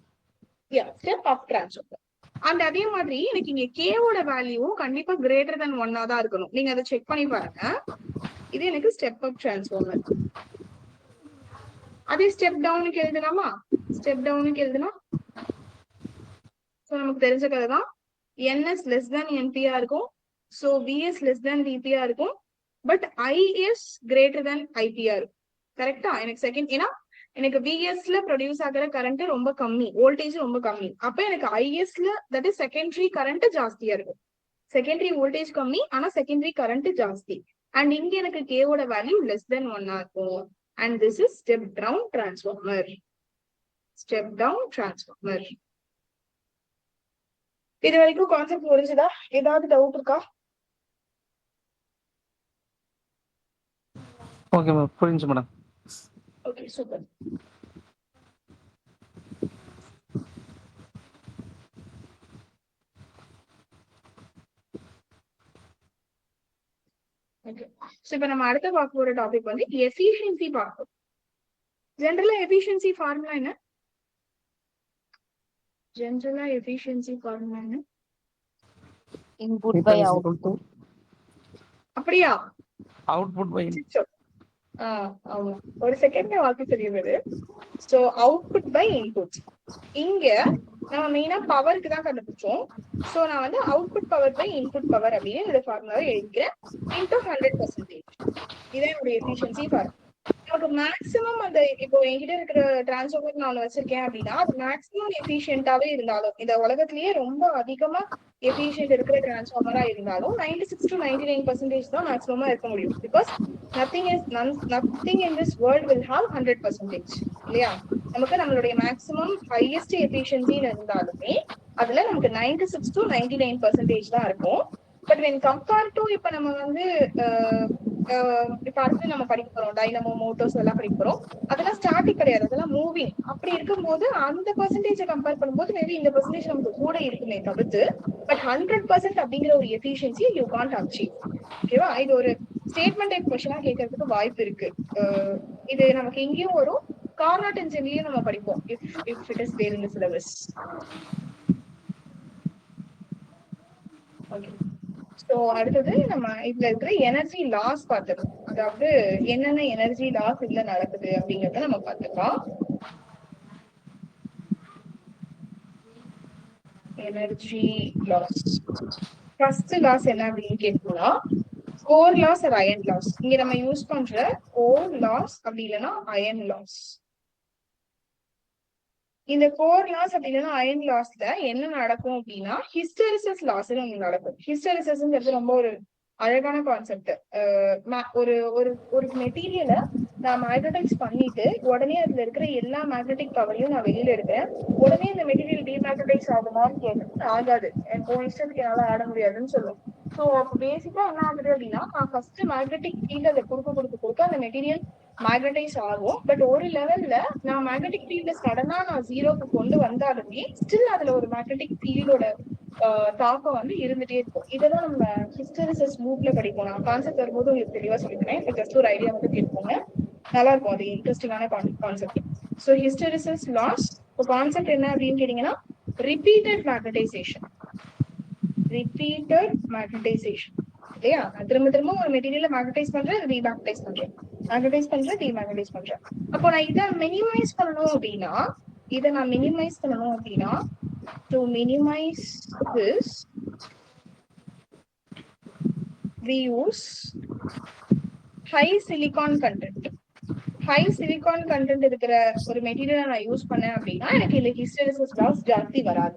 Step up transformer. And அதே மாதிரி எனக்கு இங்க கேவோட வேல்யூ கண்டிப்பா கிரேட்டர் தென் 1 தான் இருக்கணும். நீங்க அதை செக் பண்ணி பாருங்க. இது எனக்கு ஸ்டெப் அப் டிரான்ஸ்ஃபார்மர். அதே ஸ்டெப் டவுனுக்கு எழுதலாமா? ஸ்டெப் டவுனுக்கு எழுதுனா நமக்கு தெரிஞ்ச கதை தான். NS less than NP இருக்கும். So VS less than VP இருக்கும். But IS greater than IP இருக்கும். கரெக்டா? எனக்கு செகண்ட், ஏன்னா எனக்கு VS-ல ப்ரொடியூஸ் ஆகிற கரண்ட் ரொம்ப கம்மி, வோல்டேஜ் ரொம்ப கம்மி. அப்ப எனக்கு IS-ல தட் இஸ் செகண்டரி கரண்ட் ஜாஸ்தியா இருக்கும். செகண்டரி வோல்டேஜ் கம்மி, ஆனா செகண்டரி கரண்ட் ஜாஸ்தி. அண்ட் இங்க எனக்கு K-ஓட வேல்யூ less than 1 இருக்கும். And this is step down transformer. Step down transformer. இது வரைக்கும் கான்செப்ட் புரிஞ்சுதா? ஏதாவது டவுட் இருக்கா? ஓகே மேம், புரிஞ்சு madam. Okay, super. Okay, so இப்போ நம்ம அடுத்த பார்க்க போற டாபிக் வந்து எஃபிஷியன்சி பார்ப்போம். ஜெனரலா எஃபிஷியன்சி ஃபார்முலா என்ன? Input by output. அப்படியா? அவுட்புட் பை ஆமா, ஒரு செகண்ட் வாக்கு தெரியுது. So output by input. இங்க நம்ம மெயினா பவருக்கு தான் கண்டுபிடிச்சோம். சோ நான் வந்து output power by input power அப்படின்னு இந்த ஃபார்முலாவை எழுதிக்கிறேன். இன்டூ 100%. இதான் என்னுடைய எஃபிஷியன்சி ஃபார்முலா. நமக்கு மேக்ஸிமம் அந்த இப்போ என்கிட்ட இருக்கிற டிரான்ஸ்ஃபார்மர் நான் வச்சிருக்கேன் அப்படின்னா அது மேக்ஸிமம் எஃபிஷியன்டாவே இருந்தாலும், இந்த உலகத்திலேயே ரொம்ப அதிகமா எஃபிஷியன்ட் இருக்கிற டிரான்ஸ்ஃபார்மரா இருந்தாலும் 96 to 99% தான் மேக்ஸிமமா இருக்க முடியும். Because nothing in this world will have 100% இல்லையா? நமக்கு நம்மளுடைய மேக்ஸிமம் ஹையஸ்ட் எஃபிஷியன்சின்னு இருந்தாலுமே அதுல நமக்கு 96 to 99% தான் இருக்கும். பட் when compared to இப்ப நம்ம வந்து இப்ப அடுத்து நம்ம படிக்க போறோம் டைனமோ மோட்டோர்ஸ் எல்லாம் படிக்க போறோம். அதெல்லாம் ஸ்டாட்டிக் கிடையாது, அதெல்லாம் மூவிங். அப்படி இருக்கும்போது அந்த பெர்சன்டேஜை கம்பேர் பண்ணும்போது மேபி இந்த பெர்சன்டேஜ் நமக்கு கூட இருக்குமே தவிர்த்து, பட் 100% அப்படிங்கிற ஒரு எஃபிஷியன்சி யூ கான்ட் அச்சீவ். ஓகேவா? இது ஒரு ஸ்டேட்மெண்ட் டைப் கொஸ்டினா கேட்கறதுக்கு வாய்ப்பு இருக்கு. இது நமக்கு எங்கேயும் வரும், கார்னாட் என்ஜின்லயும் நம்ம படிப்போம் if it is there in the syllabus. Okay, so அடுத்தது நம்ம இதுல இருக்கிற எனர்ஜி லாஸ் பார்த்துக்கலாம். அதாவது என்னென்ன எனர்ஜி லாஸ் இதுல நடக்குது அப்படிங்கறத நம்ம பார்த்துக்கலாம். எனர்ஜி லாஸ் ஃபர்ஸ்ட் லாஸ் என்ன அப்படின்னு கேட்டோம்னா core loss or iron loss. இங்க நம்ம யூஸ் பண்ற கோர் லாஸ் அப்படி இல்லைன்னா அயன் லாஸ். இந்த கோர் லாஸ் அப்படின்னா அயன் லாஸ்ல என்ன நடக்கும் அப்படின்னா ஹிஸ்டெரிசிஸ் லாஸ் நடக்கும். ஹிஸ்டெரிசிஸ்ங்கிறது ரொம்ப ஒரு அழகான கான்செப்ட். ஒரு ஒரு ஒரு மெட்டீரியலை நான் மேக்னடைஸ் பண்ணிட்டு உடனே அதுல இருக்கிற எல்லா மேக்னெட்டிக் பவரையும் நான் வெளியில எடுக்கிறேன். உடனே இந்த மெட்டீரியல் டிமேக்னடைஸ் ஆகுமான்னு கேட்டு ஆகாது. எனக்கு இஷ்டத்துக்கு என்னால ஆட முடியாதுன்னு சொல்லும். ஸோ அப்போ பேசிக்கா என்ன ஆகுது அப்படின்னா நான் ஃபர்ஸ்ட் மேக்னெட்டிக் ஃபீல்ட் அதை கொடுக்க அந்த மெட்டீரியல் மேக்னடைஸ் ஆகும். பட் ஒரு லெவல்ல நான் மேக்னெட்டிக் ஃபீல்ட சடனா நான் ஜீரோக்கு கொண்டு வந்தாலுமே ஸ்டில் அதுல ஒரு மேக்னெட்டிக் ஃபீல்டோட தாக்கம் வந்து இருந்துட்டே இருக்கும். இதெல்லாம் நம்ம ஹிஸ்டெரிசிஸ் லூப்ல படிப்போம். நான் கான்செப்ட் வரும்போது உங்களுக்கு தெளிவா சொல்லிக்கிறேன். ஜஸ்ட் ஒரு ஐடியா வந்து கேட்போங்க, நல்லா இருக்கும். அது இன்ட்ரெஸ்டிங்கான concept. So hysteresis loss concept என்ன அப்படின்னு கேட்டீங்கன்னா ரிப்பீட்டட் மேக்னடைசேஷன். இல்லையா? திரும்ப திரும்ப ஒரு மெட்டீரியல மேக்னடைஸ் பண்றேன், ரீமேக்னடைஸ் பண்றேன், மேக்னடைஸ் பண்றேன், டீமேக்னடைஸ் பண்றேன். அப்போ நான் இதை மினிமைஸ் பண்ணணும் அப்படின்னா to minimize this we use high silicon content. High silicon content இருக்கிற ஒரு மெட்டீரியலை நான் யூஸ் பண்ணேன் அப்படின்னா எனக்கு இந்த ஹிஸ்டெரிசிஸ் லாஸ் ஜாஸ்தி வராது.